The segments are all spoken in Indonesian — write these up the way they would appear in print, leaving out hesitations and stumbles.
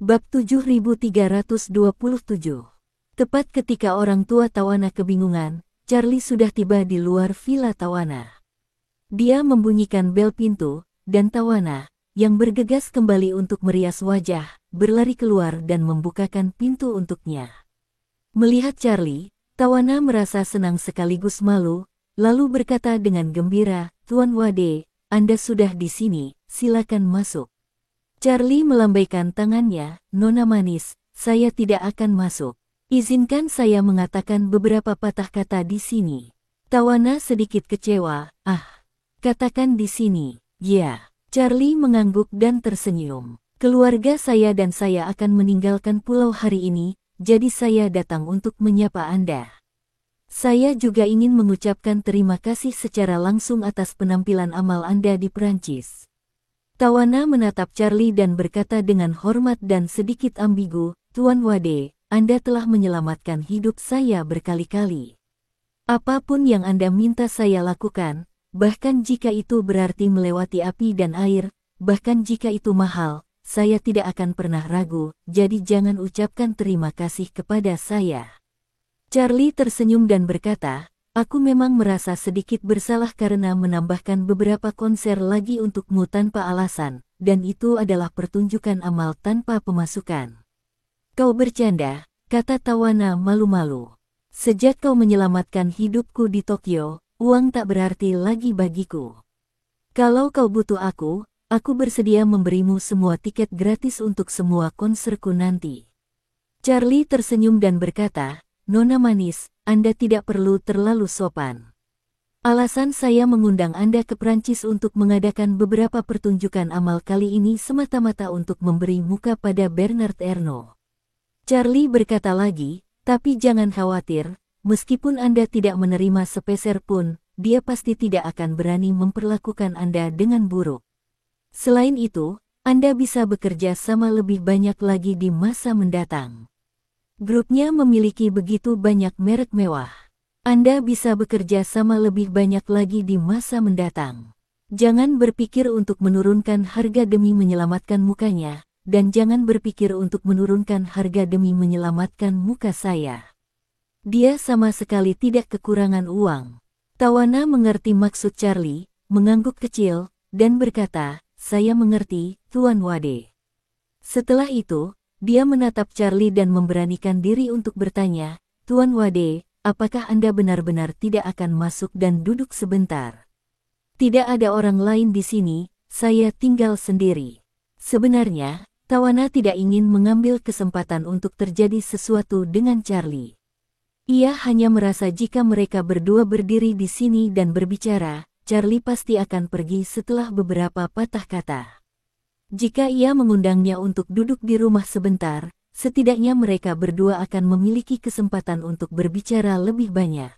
Bab 7327. Tepat ketika orang tua Tawana kebingungan, Charlie sudah tiba di luar villa Tawana. Dia membunyikan bel pintu, dan Tawana, yang bergegas kembali untuk merias wajah, berlari keluar dan membukakan pintu untuknya. Melihat Charlie, Tawana merasa senang sekaligus malu, lalu berkata dengan gembira, "Tuan Wade, Anda sudah di sini, silakan masuk." Charlie melambaikan tangannya, "Nona manis, saya tidak akan masuk. Izinkan saya mengatakan beberapa patah kata di sini." Tawana sedikit kecewa, katakan di sini." "Ya." Charlie mengangguk dan tersenyum. "Keluarga saya dan saya akan meninggalkan pulau hari ini, jadi saya datang untuk menyapa Anda. Saya juga ingin mengucapkan terima kasih secara langsung atas penampilan amal Anda di Perancis." Tawana menatap Charlie dan berkata dengan hormat dan sedikit ambigu, "Tuan Wade, Anda telah menyelamatkan hidup saya berkali-kali. Apapun yang Anda minta saya lakukan, bahkan jika itu berarti melewati api dan air, bahkan jika itu mahal, saya tidak akan pernah ragu, jadi jangan ucapkan terima kasih kepada saya." Charlie tersenyum dan berkata, "Aku memang merasa sedikit bersalah karena menambahkan beberapa konser lagi untukmu tanpa alasan, dan itu adalah pertunjukan amal tanpa pemasukan." "Kau bercanda," kata Tawana malu-malu. "Sejak kau menyelamatkan hidupku di Tokyo, uang tak berarti lagi bagiku. Kalau kau butuh aku bersedia memberimu semua tiket gratis untuk semua konserku nanti." Charlie tersenyum dan berkata, "Nona manis, Anda tidak perlu terlalu sopan. Alasan saya mengundang Anda ke Prancis untuk mengadakan beberapa pertunjukan amal kali ini semata-mata untuk memberi muka pada Bernard Erno." Charlie berkata lagi, "Tapi jangan khawatir, meskipun Anda tidak menerima sepeser pun, dia pasti tidak akan berani memperlakukan Anda dengan buruk. Selain itu, Anda bisa bekerja sama lebih banyak lagi di masa mendatang. Grupnya memiliki begitu banyak merek mewah. Anda bisa bekerja sama lebih banyak lagi di masa mendatang. Jangan berpikir untuk menurunkan harga demi menyelamatkan mukanya, dan jangan berpikir untuk menurunkan harga demi menyelamatkan muka saya. Dia sama sekali tidak kekurangan uang." Tawana mengerti maksud Charlie, mengangguk kecil, dan berkata, "Saya mengerti, Tuan Wade." Setelah itu, dia menatap Charlie dan memberanikan diri untuk bertanya, "Tuan Wade, apakah Anda benar-benar tidak akan masuk dan duduk sebentar? Tidak ada orang lain di sini, saya tinggal sendiri." Sebenarnya, Tawana tidak ingin mengambil kesempatan untuk terjadi sesuatu dengan Charlie. Ia hanya merasa jika mereka berdua berdiri di sini dan berbicara, Charlie pasti akan pergi setelah beberapa patah kata. Jika ia mengundangnya untuk duduk di rumah sebentar, setidaknya mereka berdua akan memiliki kesempatan untuk berbicara lebih banyak.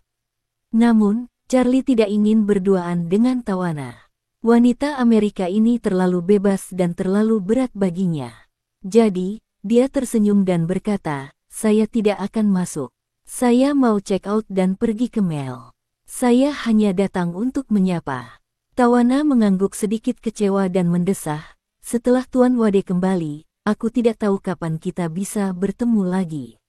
Namun, Charlie tidak ingin berduaan dengan Tawana. Wanita Amerika ini terlalu bebas dan terlalu berat baginya. Jadi, dia tersenyum dan berkata, "Saya tidak akan masuk. Saya mau check out dan pergi ke Mel. Saya hanya datang untuk menyapa." Tawana mengangguk sedikit kecewa dan mendesah, "Setelah Tuan Wade kembali, aku tidak tahu kapan kita bisa bertemu lagi."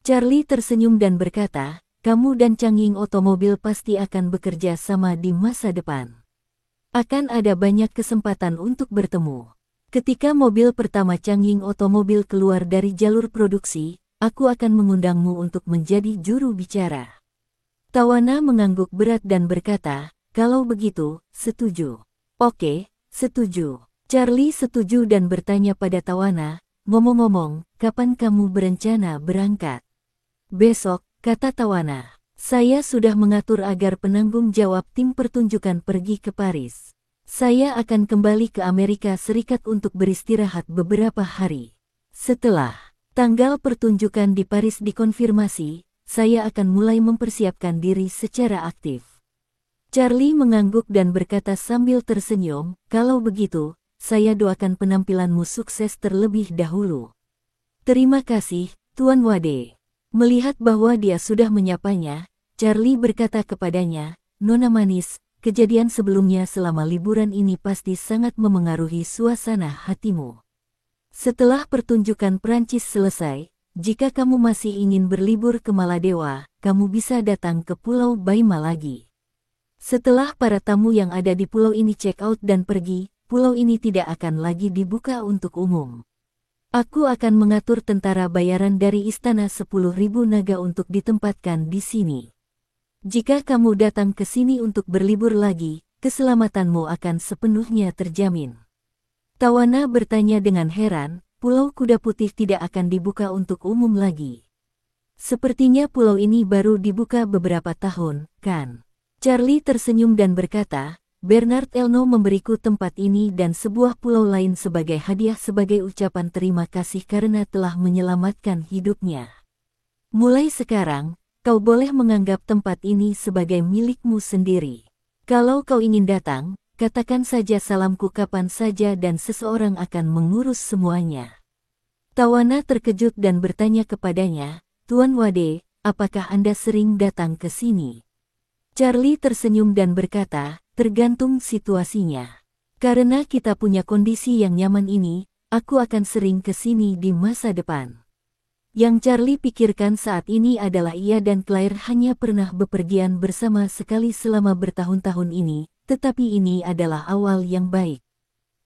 Charlie tersenyum dan berkata, "Kamu dan Changying Otomobil pasti akan bekerja sama di masa depan. Akan ada banyak kesempatan untuk bertemu. Ketika mobil pertama Changying Otomobil keluar dari jalur produksi, aku akan mengundangmu untuk menjadi juru bicara." Tawana mengangguk berat dan berkata, "Kalau begitu, setuju." "Oke, setuju." Charlie setuju dan bertanya pada Tawana, "Ngomong-ngomong, kapan kamu berencana berangkat?" "Besok," kata Tawana. "Saya sudah mengatur agar penanggung jawab tim pertunjukan pergi ke Paris. Saya akan kembali ke Amerika Serikat untuk beristirahat beberapa hari. Setelah tanggal pertunjukan di Paris dikonfirmasi, saya akan mulai mempersiapkan diri secara aktif." Charlie mengangguk dan berkata sambil tersenyum, "Kalau begitu, saya doakan penampilanmu sukses terlebih dahulu." "Terima kasih, Tuan Wade." Melihat bahwa dia sudah menyapanya, Charlie berkata kepadanya, "Nona manis, kejadian sebelumnya selama liburan ini pasti sangat memengaruhi suasana hatimu. Setelah pertunjukan Prancis selesai, jika kamu masih ingin berlibur ke Maladewa, kamu bisa datang ke Pulau Baima lagi. Setelah para tamu yang ada di pulau ini check out dan pergi, pulau ini tidak akan lagi dibuka untuk umum. Aku akan mengatur tentara bayaran dari istana 10.000 naga untuk ditempatkan di sini. Jika kamu datang ke sini untuk berlibur lagi, keselamatanmu akan sepenuhnya terjamin. Tawana bertanya dengan heran, Pulau Kuda Putih tidak akan dibuka untuk umum lagi. Sepertinya pulau ini baru dibuka beberapa tahun, kan? Charlie tersenyum dan berkata, Bernard Elno memberiku tempat ini dan sebuah pulau lain sebagai hadiah sebagai ucapan terima kasih karena telah menyelamatkan hidupnya. Mulai sekarang, kau boleh menganggap tempat ini sebagai milikmu sendiri. Kalau kau ingin datang, katakan saja salamku kapan saja dan seseorang akan mengurus semuanya. Tawana terkejut dan bertanya kepadanya, Tuan Wade, apakah Anda sering datang ke sini? Charlie tersenyum dan berkata, tergantung situasinya. Karena kita punya kondisi yang nyaman ini, aku akan sering ke sini di masa depan. Yang Charlie pikirkan saat ini adalah ia dan Claire hanya pernah bepergian bersama sekali selama bertahun-tahun ini, tetapi ini adalah awal yang baik.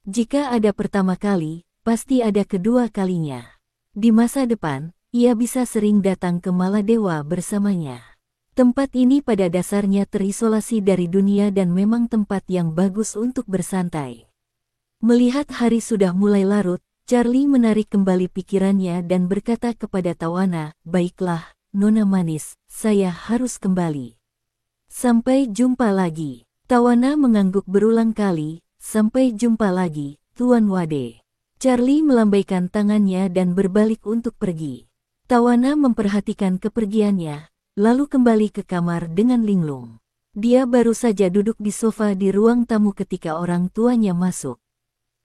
Jika ada pertama kali, pasti ada kedua kalinya. Di masa depan, ia bisa sering datang ke Maladewa bersamanya. Tempat ini pada dasarnya terisolasi dari dunia dan memang tempat yang bagus untuk bersantai. Melihat hari sudah mulai larut, Charlie menarik kembali pikirannya dan berkata kepada Tawana, baiklah, Nona manis, saya harus kembali. Sampai jumpa lagi. Tawana mengangguk berulang kali, sampai jumpa lagi, Tuan Wade. Charlie melambaikan tangannya dan berbalik untuk pergi. Tawana memperhatikan kepergiannya, lalu kembali ke kamar dengan linglung. Dia baru saja duduk di sofa di ruang tamu ketika orang tuanya masuk.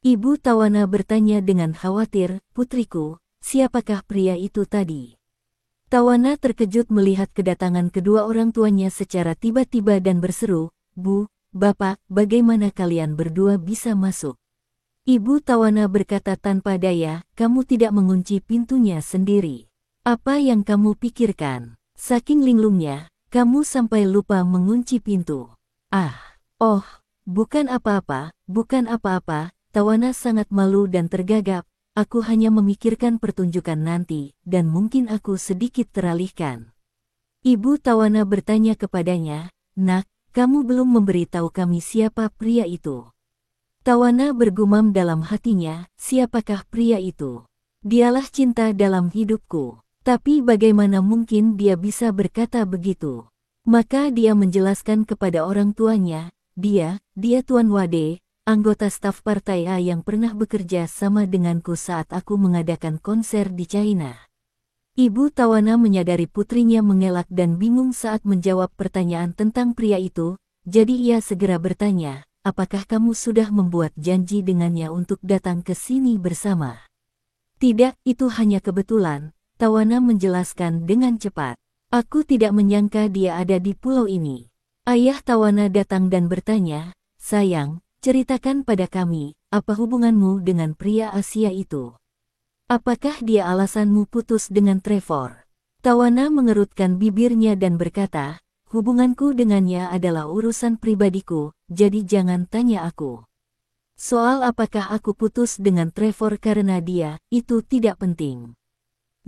Ibu Tawana bertanya dengan khawatir, putriku, siapakah pria itu tadi? Tawana terkejut melihat kedatangan kedua orang tuanya secara tiba-tiba dan berseru, Bu, Bapak, bagaimana kalian berdua bisa masuk? Ibu Tawana berkata tanpa daya, kamu tidak mengunci pintunya sendiri. Apa yang kamu pikirkan? Saking linglungnya, kamu sampai lupa mengunci pintu. Bukan apa-apa, bukan apa-apa, Tawana sangat malu dan tergagap, aku hanya memikirkan pertunjukan nanti, dan mungkin aku sedikit teralihkan. Ibu Tawana bertanya kepadanya, Nak, kamu belum memberitahu kami siapa pria itu. Tawana bergumam dalam hatinya, siapakah pria itu? Dialah cinta dalam hidupku. Tapi bagaimana mungkin dia bisa berkata begitu? Maka dia menjelaskan kepada orang tuanya, dia Tuan Wade, anggota staf partai A yang pernah bekerja sama denganku saat aku mengadakan konser di China. Ibu Tawana menyadari putrinya mengelak dan bingung saat menjawab pertanyaan tentang pria itu, jadi ia segera bertanya, apakah kamu sudah membuat janji dengannya untuk datang ke sini bersama? Tidak, itu hanya kebetulan, Tawana menjelaskan dengan cepat. Aku tidak menyangka dia ada di pulau ini. Ayah Tawana datang dan bertanya, sayang, ceritakan pada kami, apa hubunganmu dengan pria Asia itu? Apakah dia alasanmu putus dengan Trevor? Tawana mengerutkan bibirnya dan berkata, hubunganku dengannya adalah urusan pribadiku, jadi jangan tanya aku. Soal apakah aku putus dengan Trevor karena dia, itu tidak penting.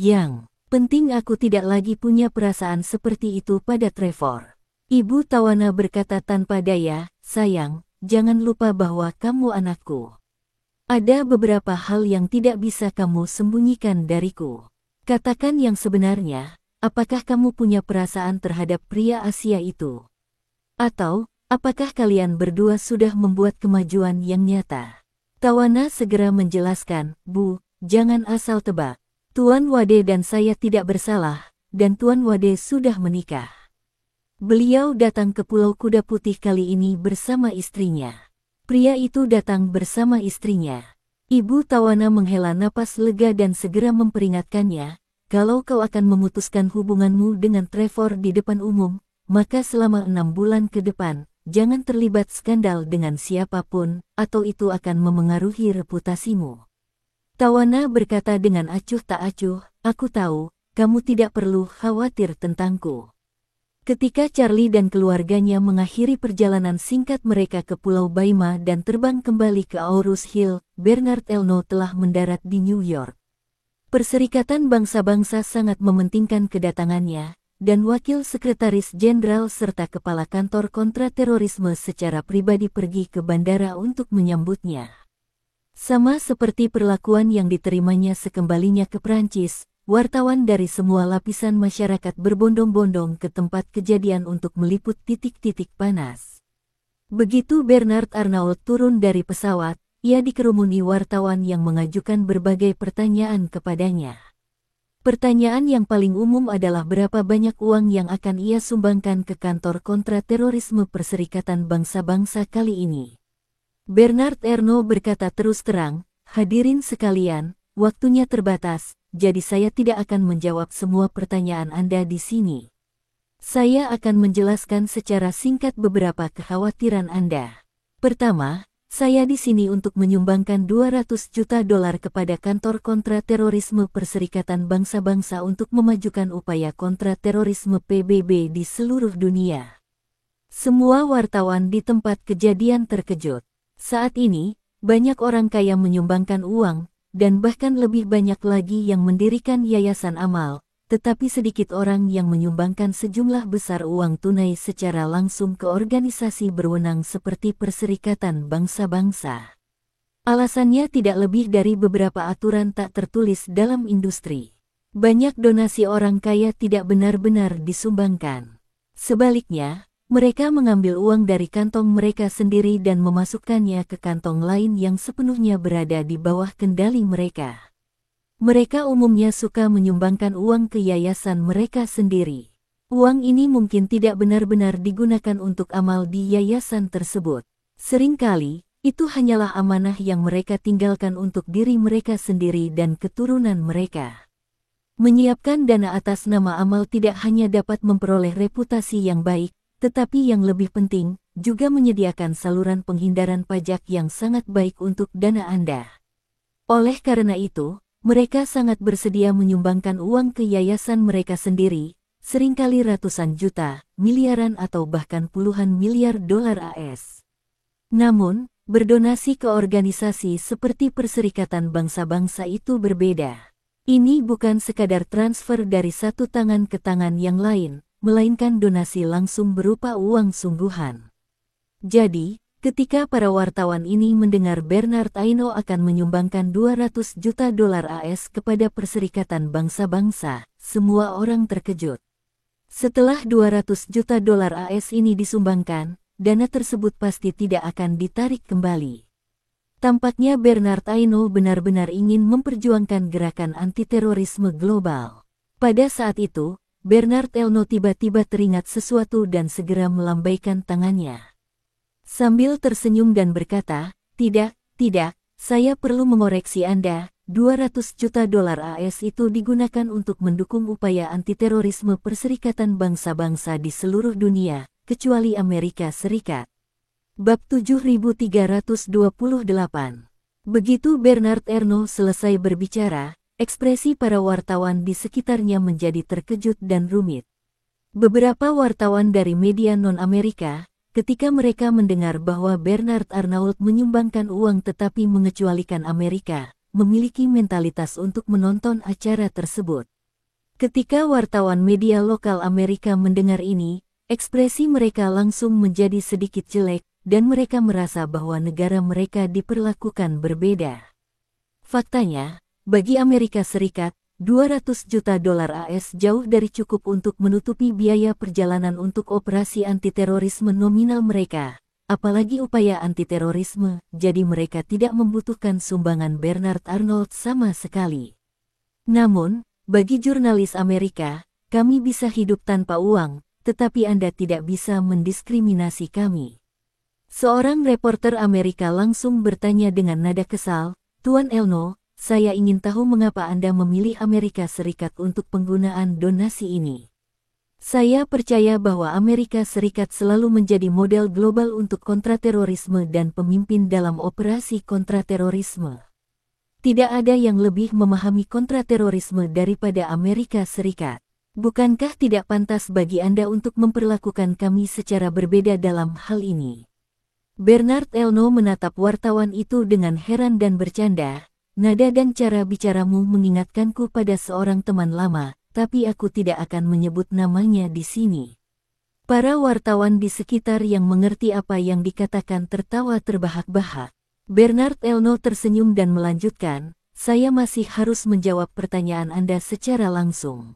Yang penting aku tidak lagi punya perasaan seperti itu pada Trevor. Ibu Tawana berkata tanpa daya, sayang, jangan lupa bahwa kamu anakku. Ada beberapa hal yang tidak bisa kamu sembunyikan dariku. Katakan yang sebenarnya, apakah kamu punya perasaan terhadap pria Asia itu? Atau, apakah kalian berdua sudah membuat kemajuan yang nyata? Tawana segera menjelaskan, Bu, jangan asal tebak. Tuan Wade dan saya tidak bersalah, dan Tuan Wade sudah menikah. Beliau datang ke Pulau Kuda Putih kali ini bersama istrinya. Pria itu datang bersama istrinya. Ibu Tawana menghela napas lega dan segera memperingatkannya, kalau kau akan memutuskan hubunganmu dengan Trevor di depan umum, maka selama 6 bulan ke depan, jangan terlibat skandal dengan siapapun, atau itu akan memengaruhi reputasimu. Tawana berkata dengan acuh tak acuh, aku tahu, kamu tidak perlu khawatir tentangku. Ketika Charlie dan keluarganya mengakhiri perjalanan singkat mereka ke Pulau Baima dan terbang kembali ke Aurus Hill, Bernard Elno telah mendarat di New York. Perserikatan Bangsa-Bangsa sangat mementingkan kedatangannya, dan Wakil Sekretaris Jenderal serta Kepala Kantor Kontraterorisme secara pribadi pergi ke bandara untuk menyambutnya. Sama seperti perlakuan yang diterimanya sekembalinya ke Prancis, wartawan dari semua lapisan masyarakat berbondong-bondong ke tempat kejadian untuk meliput titik-titik panas. Begitu Bernard Arnault turun dari pesawat, ia dikerumuni wartawan yang mengajukan berbagai pertanyaan kepadanya. Pertanyaan yang paling umum adalah berapa banyak uang yang akan ia sumbangkan ke kantor kontraterorisme Perserikatan Bangsa-Bangsa kali ini. Bernard Arnault berkata terus terang, hadirin sekalian, waktunya terbatas, jadi saya tidak akan menjawab semua pertanyaan Anda di sini. Saya akan menjelaskan secara singkat beberapa kekhawatiran Anda. Pertama, saya di sini untuk menyumbangkan $200 juta kepada kantor kontraterorisme Perserikatan Bangsa-Bangsa untuk memajukan upaya kontraterorisme PBB di seluruh dunia. Semua wartawan di tempat kejadian terkejut. Saat ini, banyak orang kaya menyumbangkan uang, dan bahkan lebih banyak lagi yang mendirikan yayasan amal, tetapi sedikit orang yang menyumbangkan sejumlah besar uang tunai secara langsung ke organisasi berwenang seperti Perserikatan Bangsa-Bangsa. Alasannya tidak lebih dari beberapa aturan tak tertulis dalam industri. Banyak donasi orang kaya tidak benar-benar disumbangkan. Sebaliknya, mereka mengambil uang dari kantong mereka sendiri dan memasukkannya ke kantong lain yang sepenuhnya berada di bawah kendali mereka. Mereka umumnya suka menyumbangkan uang ke yayasan mereka sendiri. Uang ini mungkin tidak benar-benar digunakan untuk amal di yayasan tersebut. Seringkali, itu hanyalah amanah yang mereka tinggalkan untuk diri mereka sendiri dan keturunan mereka. Menyiapkan dana atas nama amal tidak hanya dapat memperoleh reputasi yang baik, tetapi yang lebih penting, juga menyediakan saluran penghindaran pajak yang sangat baik untuk dana Anda. Oleh karena itu, mereka sangat bersedia menyumbangkan uang ke yayasan mereka sendiri, seringkali ratusan juta, miliaran atau bahkan puluhan miliar dolar AS. Namun, berdonasi ke organisasi seperti Perserikatan Bangsa-Bangsa itu berbeda. Ini bukan sekadar transfer dari satu tangan ke tangan yang lain, melainkan donasi langsung berupa uang sungguhan. Jadi, ketika para wartawan ini mendengar Bernard Arnault akan menyumbangkan $200 juta AS kepada Perserikatan Bangsa-Bangsa, semua orang terkejut. Setelah $200 juta AS ini disumbangkan, dana tersebut pasti tidak akan ditarik kembali. Tampaknya Bernard Arnault benar-benar ingin memperjuangkan gerakan anti-terorisme global. Pada saat itu, Bernard Arnault tiba-tiba teringat sesuatu dan segera melambaikan tangannya. Sambil tersenyum dan berkata, tidak, saya perlu mengoreksi Anda, $200 juta AS itu digunakan untuk mendukung upaya antiterorisme Perserikatan Bangsa-Bangsa di seluruh dunia, kecuali Amerika Serikat. Bab 7328. Begitu Bernard Arnault selesai berbicara, ekspresi para wartawan di sekitarnya menjadi terkejut dan rumit. Beberapa wartawan dari media non-Amerika, ketika mereka mendengar bahwa Bernard Arnault menyumbangkan uang tetapi mengecualikan Amerika, memiliki mentalitas untuk menonton acara tersebut. Ketika wartawan media lokal Amerika mendengar ini, ekspresi mereka langsung menjadi sedikit jelek, dan mereka merasa bahwa negara mereka diperlakukan berbeda. Faktanya, bagi Amerika Serikat, $200 juta AS jauh dari cukup untuk menutupi biaya perjalanan untuk operasi antiterorisme nominal mereka, apalagi upaya antiterorisme, jadi mereka tidak membutuhkan sumbangan Bernard Arnault sama sekali. Namun, bagi jurnalis Amerika, kami bisa hidup tanpa uang, tetapi Anda tidak bisa mendiskriminasi kami. Seorang reporter Amerika langsung bertanya dengan nada kesal, Tuan Arnault, saya ingin tahu mengapa Anda memilih Amerika Serikat untuk penggunaan donasi ini. Saya percaya bahwa Amerika Serikat selalu menjadi model global untuk kontraterorisme dan pemimpin dalam operasi kontraterorisme. Tidak ada yang lebih memahami kontraterorisme daripada Amerika Serikat. Bukankah tidak pantas bagi Anda untuk memperlakukan kami secara berbeda dalam hal ini? Bernard Elno menatap wartawan itu dengan heran dan bercanda. Nada dan cara bicaramu mengingatkanku pada seorang teman lama, tapi aku tidak akan menyebut namanya di sini. Para wartawan di sekitar yang mengerti apa yang dikatakan tertawa terbahak-bahak. Bernard Elno tersenyum dan melanjutkan, saya masih harus menjawab pertanyaan Anda secara langsung.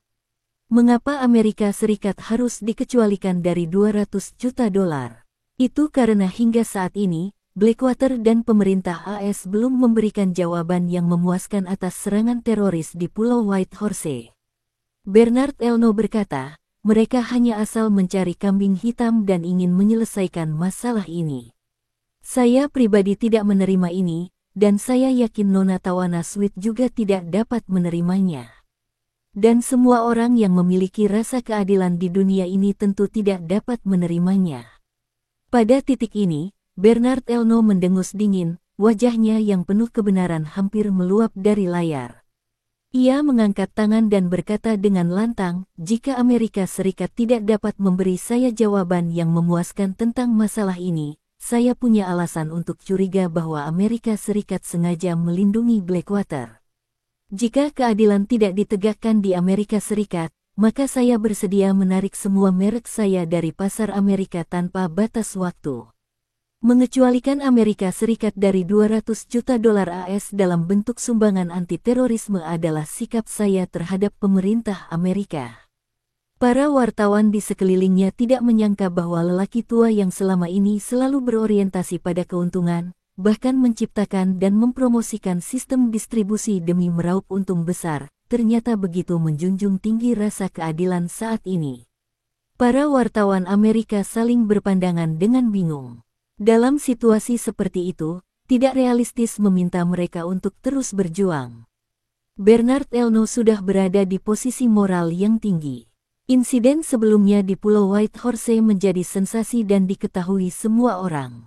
Mengapa Amerika Serikat harus dikecualikan dari 200 juta dolar? Itu karena hingga saat ini, Blackwater dan pemerintah AS belum memberikan jawaban yang memuaskan atas serangan teroris di Pulau Whitehorse. Bernard Elno berkata, mereka hanya asal mencari kambing hitam dan ingin menyelesaikan masalah ini. Saya pribadi tidak menerima ini, dan saya yakin Nona Tawana Sweet juga tidak dapat menerimanya. Dan semua orang yang memiliki rasa keadilan di dunia ini tentu tidak dapat menerimanya. Pada titik ini, Bernard Elno mendengus dingin, wajahnya yang penuh kebenaran hampir meluap dari layar. Ia mengangkat tangan dan berkata dengan lantang, jika Amerika Serikat tidak dapat memberi saya jawaban yang memuaskan tentang masalah ini, saya punya alasan untuk curiga bahwa Amerika Serikat sengaja melindungi Blackwater. Jika keadilan tidak ditegakkan di Amerika Serikat, maka saya bersedia menarik semua merek saya dari pasar Amerika tanpa batas waktu. Mengecualikan Amerika Serikat dari 200 juta dolar AS dalam bentuk sumbangan anti-terorisme adalah sikap saya terhadap pemerintah Amerika. Para wartawan di sekelilingnya tidak menyangka bahwa lelaki tua yang selama ini selalu berorientasi pada keuntungan, bahkan menciptakan dan mempromosikan sistem distribusi demi meraup untung besar, ternyata begitu menjunjung tinggi rasa keadilan saat ini. Para wartawan Amerika saling berpandangan dengan bingung. Dalam situasi seperti itu, tidak realistis meminta mereka untuk terus berjuang. Bernard Elno sudah berada di posisi moral yang tinggi. Insiden sebelumnya di Pulau Whitehorse menjadi sensasi dan diketahui semua orang.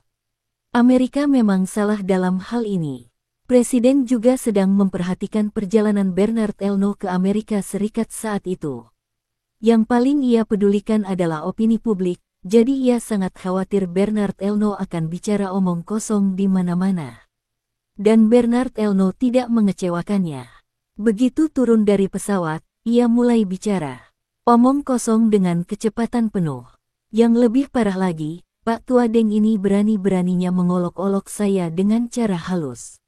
Amerika memang salah dalam hal ini. Presiden juga sedang memperhatikan perjalanan Bernard Elno ke Amerika Serikat saat itu. Yang paling ia pedulikan adalah opini publik, jadi ia sangat khawatir Bernard Elno akan bicara omong kosong di mana-mana. Dan Bernard Elno tidak mengecewakannya. Begitu turun dari pesawat, ia mulai bicara. Omong kosong dengan kecepatan penuh. Yang lebih parah lagi, Pak Tua Deng ini berani-beraninya mengolok-olok saya dengan cara halus.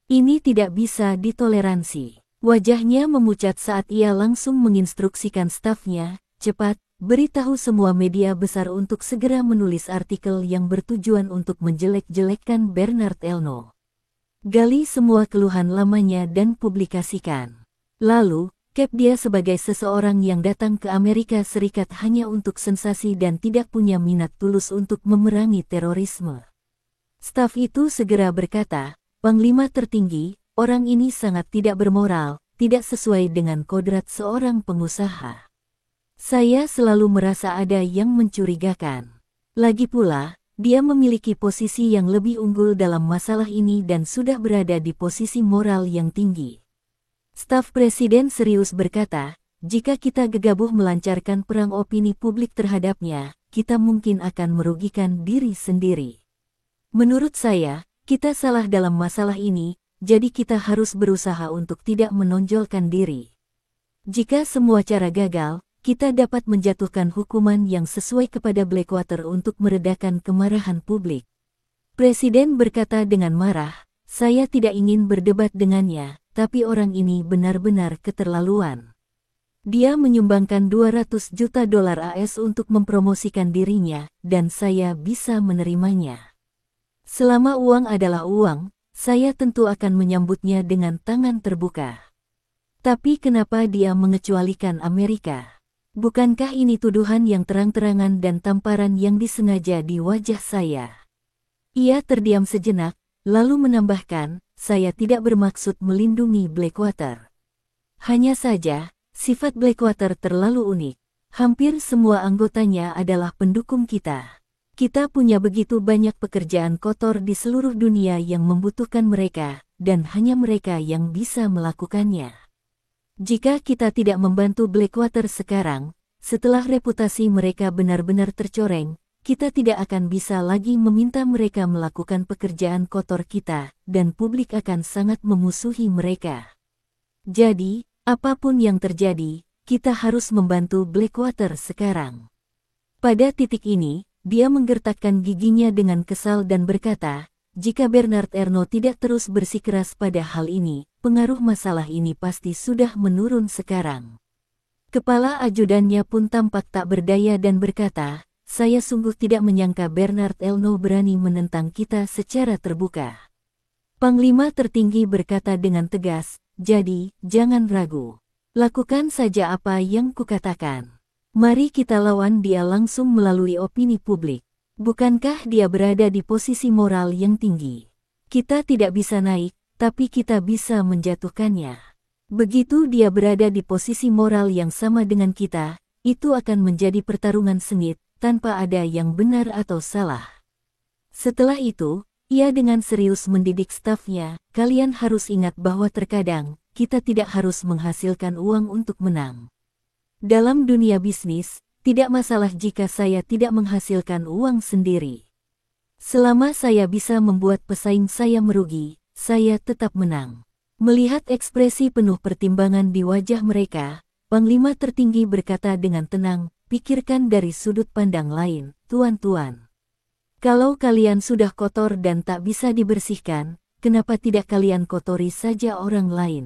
Ini tidak bisa ditoleransi. Wajahnya memucat saat ia langsung menginstruksikan stafnya, cepat, beritahu semua media besar untuk segera menulis artikel yang bertujuan untuk menjelek-jelekkan Bernard Elno. Gali semua keluhan lamanya dan publikasikan. Lalu, cap dia sebagai seseorang yang datang ke Amerika Serikat hanya untuk sensasi dan tidak punya minat tulus untuk memerangi terorisme. Staf itu segera berkata, Panglima tertinggi, orang ini sangat tidak bermoral, tidak sesuai dengan kodrat seorang pengusaha. Saya selalu merasa ada yang mencurigakan. Lagi pula, dia memiliki posisi yang lebih unggul dalam masalah ini dan sudah berada di posisi moral yang tinggi. Staf Presiden serius berkata, jika kita gegabah melancarkan perang opini publik terhadapnya, kita mungkin akan merugikan diri sendiri. Menurut saya, kita salah dalam masalah ini, jadi kita harus berusaha untuk tidak menonjolkan diri. Jika semua cara gagal, kita dapat menjatuhkan hukuman yang sesuai kepada Blackwater untuk meredakan kemarahan publik. Presiden berkata dengan marah, saya tidak ingin berdebat dengannya, tapi orang ini benar-benar keterlaluan. Dia menyumbangkan 200 juta dolar AS untuk mempromosikan dirinya, dan saya bisa menerimanya. Selama uang adalah uang, saya tentu akan menyambutnya dengan tangan terbuka. Tapi kenapa dia mengecualikan Amerika? Bukankah ini tuduhan yang terang-terangan dan tamparan yang disengaja di wajah saya? Ia terdiam sejenak, lalu menambahkan, saya tidak bermaksud melindungi Blackwater. Hanya saja, sifat Blackwater terlalu unik. Hampir semua anggotanya adalah pendukung kita. Kita punya begitu banyak pekerjaan kotor di seluruh dunia yang membutuhkan mereka, dan hanya mereka yang bisa melakukannya. Jika kita tidak membantu Blackwater sekarang, setelah reputasi mereka benar-benar tercoreng, kita tidak akan bisa lagi meminta mereka melakukan pekerjaan kotor kita, dan publik akan sangat memusuhi mereka. Jadi, apapun yang terjadi, kita harus membantu Blackwater sekarang. Pada titik ini, dia menggertakkan giginya dengan kesal dan berkata, jika Bernard Arnault tidak terus bersikeras pada hal ini, pengaruh masalah ini pasti sudah menurun sekarang. Kepala ajudannya pun tampak tak berdaya dan berkata, saya sungguh tidak menyangka Bernard Arnault berani menentang kita secara terbuka. Panglima tertinggi berkata dengan tegas, jadi, jangan ragu. Lakukan saja apa yang kukatakan. Mari kita lawan dia langsung melalui opini publik. Bukankah dia berada di posisi moral yang tinggi? Kita tidak bisa naik, tapi kita bisa menjatuhkannya. Begitu dia berada di posisi moral yang sama dengan kita, itu akan menjadi pertarungan sengit, tanpa ada yang benar atau salah. Setelah itu, ia dengan serius mendidik stafnya, kalian harus ingat bahwa terkadang, kita tidak harus menghasilkan uang untuk menang. Dalam dunia bisnis, tidak masalah jika saya tidak menghasilkan uang sendiri. Selama saya bisa membuat pesaing saya merugi, saya tetap menang. Melihat ekspresi penuh pertimbangan di wajah mereka, Panglima tertinggi berkata dengan tenang, pikirkan dari sudut pandang lain, tuan-tuan. Kalau kalian sudah kotor dan tak bisa dibersihkan, kenapa tidak kalian kotori saja orang lain?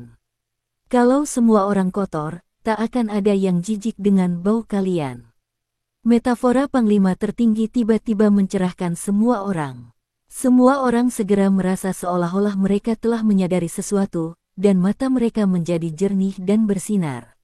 Kalau semua orang kotor, tak akan ada yang jijik dengan bau kalian. Metafora Panglima tertinggi tiba-tiba mencerahkan semua orang. Semua orang segera merasa seolah-olah mereka telah menyadari sesuatu, dan mata mereka menjadi jernih dan bersinar.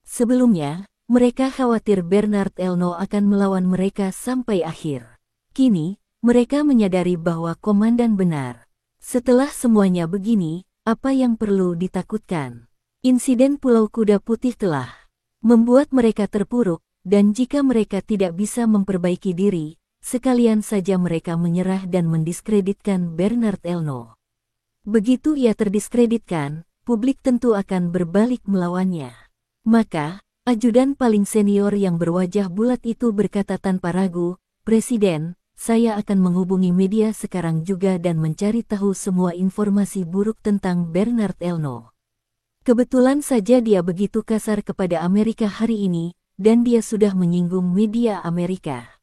Sebelumnya, mereka khawatir Bernard Arnault akan melawan mereka sampai akhir. Kini, mereka menyadari bahwa komandan benar. Setelah semuanya begini, apa yang perlu ditakutkan? Insiden Pulau Kuda Putih telah membuat mereka terpuruk, dan jika mereka tidak bisa memperbaiki diri, sekalian saja mereka menyerah dan mendiskreditkan Bernard Arnault. Begitu ia terdiskreditkan, publik tentu akan berbalik melawannya. Maka, ajudan paling senior yang berwajah bulat itu berkata tanpa ragu, Presiden, saya akan menghubungi media sekarang juga dan mencari tahu semua informasi buruk tentang Bernard Arnault. Kebetulan saja dia begitu kasar kepada Amerika hari ini, dan dia sudah menyinggung media Amerika.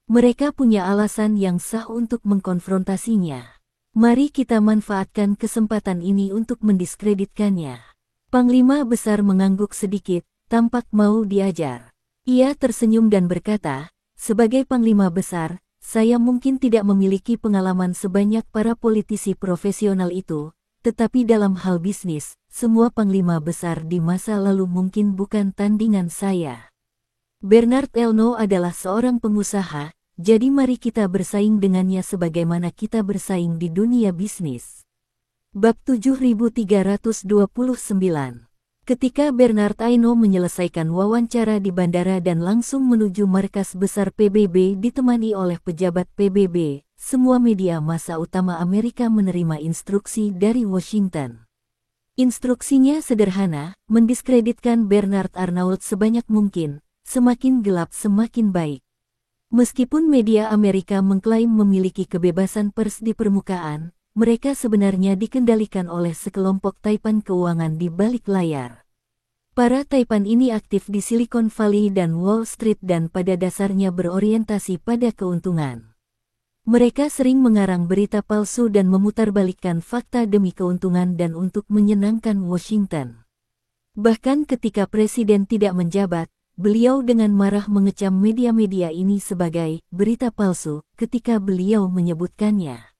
Mereka punya alasan yang sah untuk mengkonfrontasinya. Mari kita manfaatkan kesempatan ini untuk mendiskreditkannya. Panglima Besar mengangguk sedikit, tampak mau diajar. Ia tersenyum dan berkata, sebagai Panglima Besar, saya mungkin tidak memiliki pengalaman sebanyak para politisi profesional itu, tetapi dalam hal bisnis, semua panglima besar di masa lalu mungkin bukan tandingan saya. Bernard Arnault adalah seorang pengusaha, jadi mari kita bersaing dengannya sebagaimana kita bersaing di dunia bisnis. Bab 7329. Ketika Bernard Arnault menyelesaikan wawancara di bandara dan langsung menuju markas besar PBB ditemani oleh pejabat PBB, semua media massa utama Amerika menerima instruksi dari Washington. Instruksinya sederhana, mendiskreditkan Bernard Arnault sebanyak mungkin, semakin gelap semakin baik. Meskipun media Amerika mengklaim memiliki kebebasan pers di permukaan, mereka sebenarnya dikendalikan oleh sekelompok taipan keuangan di balik layar. Para taipan ini aktif di Silicon Valley dan Wall Street dan pada dasarnya berorientasi pada keuntungan. Mereka sering mengarang berita palsu dan memutarbalikkan fakta demi keuntungan dan untuk menyenangkan Washington. Bahkan ketika Presiden tidak menjabat, beliau dengan marah mengecam media-media ini sebagai berita palsu ketika beliau menyebutkannya.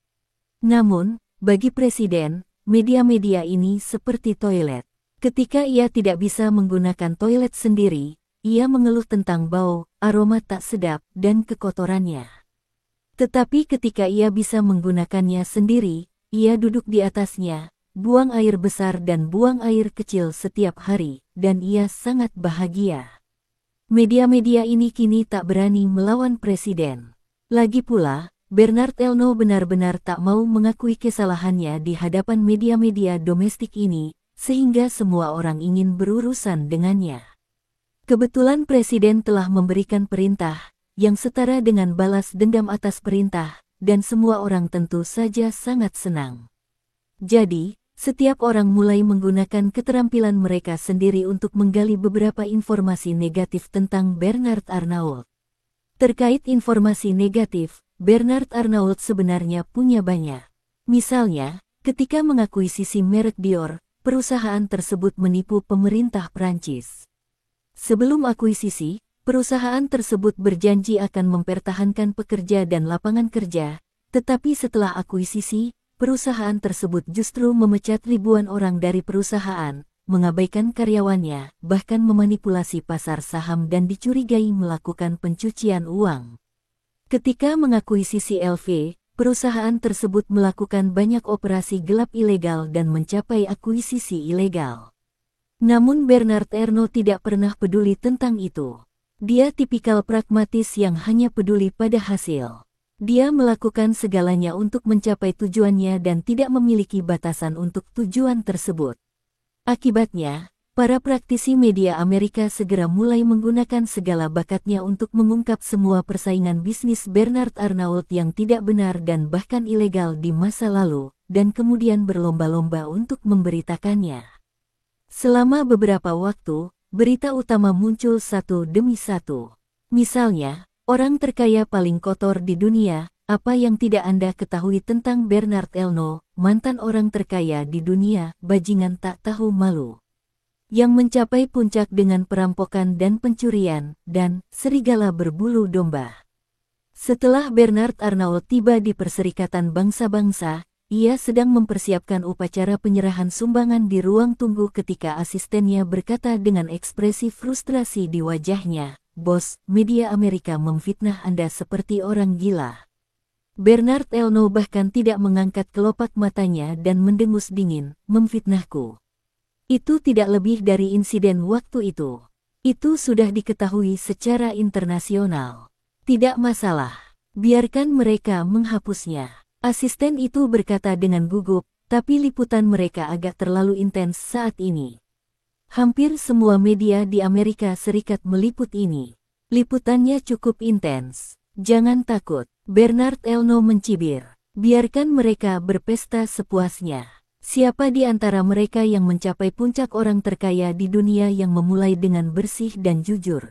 Namun, bagi Presiden, media-media ini seperti toilet. Ketika ia tidak bisa menggunakan toilet sendiri, ia mengeluh tentang bau, aroma tak sedap, dan kekotorannya. Tetapi ketika ia bisa menggunakannya sendiri, ia duduk di atasnya, buang air besar dan buang air kecil setiap hari, dan ia sangat bahagia. Media-media ini kini tak berani melawan Presiden. Lagi pula, Bernard Elno benar-benar tak mau mengakui kesalahannya di hadapan media-media domestik ini, sehingga semua orang ingin berurusan dengannya. Kebetulan Presiden telah memberikan perintah, yang setara dengan balas dendam atas perintah, dan semua orang tentu saja sangat senang. Jadi, setiap orang mulai menggunakan keterampilan mereka sendiri untuk menggali beberapa informasi negatif tentang Bernard Arnault. Terkait informasi negatif, Bernard Arnault sebenarnya punya banyak. Misalnya, ketika mengakuisisi merek Dior, perusahaan tersebut menipu pemerintah Prancis. Sebelum akuisisi, perusahaan tersebut berjanji akan mempertahankan pekerja dan lapangan kerja, tetapi setelah akuisisi, perusahaan tersebut justru memecat ribuan orang dari perusahaan, mengabaikan karyawannya, bahkan memanipulasi pasar saham dan dicurigai melakukan pencucian uang. Ketika mengakuisisi LV, perusahaan tersebut melakukan banyak operasi gelap ilegal dan mencapai akuisisi ilegal. Namun Bernard Arnault tidak pernah peduli tentang itu. Dia tipikal pragmatis yang hanya peduli pada hasil. Dia melakukan segalanya untuk mencapai tujuannya dan tidak memiliki batasan untuk tujuan tersebut. Akibatnya, para praktisi media Amerika segera mulai menggunakan segala bakatnya untuk mengungkap semua persaingan bisnis Bernard Arnault yang tidak benar dan bahkan ilegal di masa lalu, dan kemudian berlomba-lomba untuk memberitakannya. Selama beberapa waktu, berita utama muncul satu demi satu. Misalnya, orang terkaya paling kotor di dunia, apa yang tidak Anda ketahui tentang Bernard Arnault, mantan orang terkaya di dunia, bajingan tak tahu malu. Yang mencapai puncak dengan perampokan dan pencurian, dan serigala berbulu domba. Setelah Bernard Arnault tiba di Perserikatan Bangsa-Bangsa, ia sedang mempersiapkan upacara penyerahan sumbangan di ruang tunggu ketika asistennya berkata dengan ekspresi frustrasi di wajahnya, "Bos, media Amerika memfitnah Anda seperti orang gila." Bernard Arnault bahkan tidak mengangkat kelopak matanya dan mendengus dingin, "Memfitnahku. Itu tidak lebih dari insiden waktu itu. Itu sudah diketahui secara internasional. Tidak masalah. Biarkan mereka menghapusnya." Asisten itu berkata dengan gugup, tapi liputan mereka agak terlalu intens saat ini. Hampir semua media di Amerika Serikat meliput ini. Liputannya cukup intens. Jangan takut, Bernard Arnault mencibir. Biarkan mereka berpesta sepuasnya. Siapa di antara mereka yang mencapai puncak orang terkaya di dunia yang memulai dengan bersih dan jujur?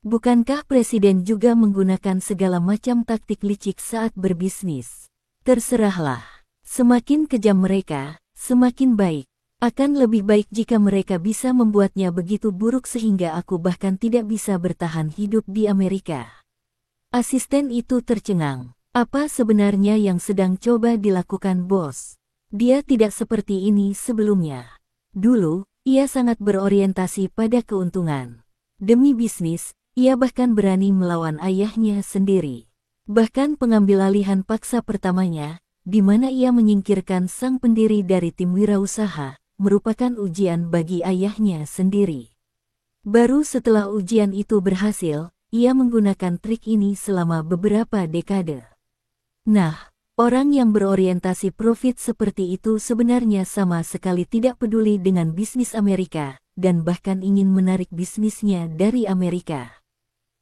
Bukankah Presiden juga menggunakan segala macam taktik licik saat berbisnis? Terserahlah. Semakin kejam mereka, semakin baik. Akan lebih baik jika mereka bisa membuatnya begitu buruk sehingga aku bahkan tidak bisa bertahan hidup di Amerika. Asisten itu tercengang. Apa sebenarnya yang sedang coba dilakukan bos? Dia tidak seperti ini sebelumnya. Dulu, ia sangat berorientasi pada keuntungan. Demi bisnis, ia bahkan berani melawan ayahnya sendiri. Bahkan pengambilalihan paksa pertamanya, di mana ia menyingkirkan sang pendiri dari tim wirausaha, merupakan ujian bagi ayahnya sendiri. Baru setelah ujian itu berhasil, ia menggunakan trik ini selama beberapa dekade. Nah, orang yang berorientasi profit seperti itu sebenarnya sama sekali tidak peduli dengan bisnis Amerika, dan bahkan ingin menarik bisnisnya dari Amerika.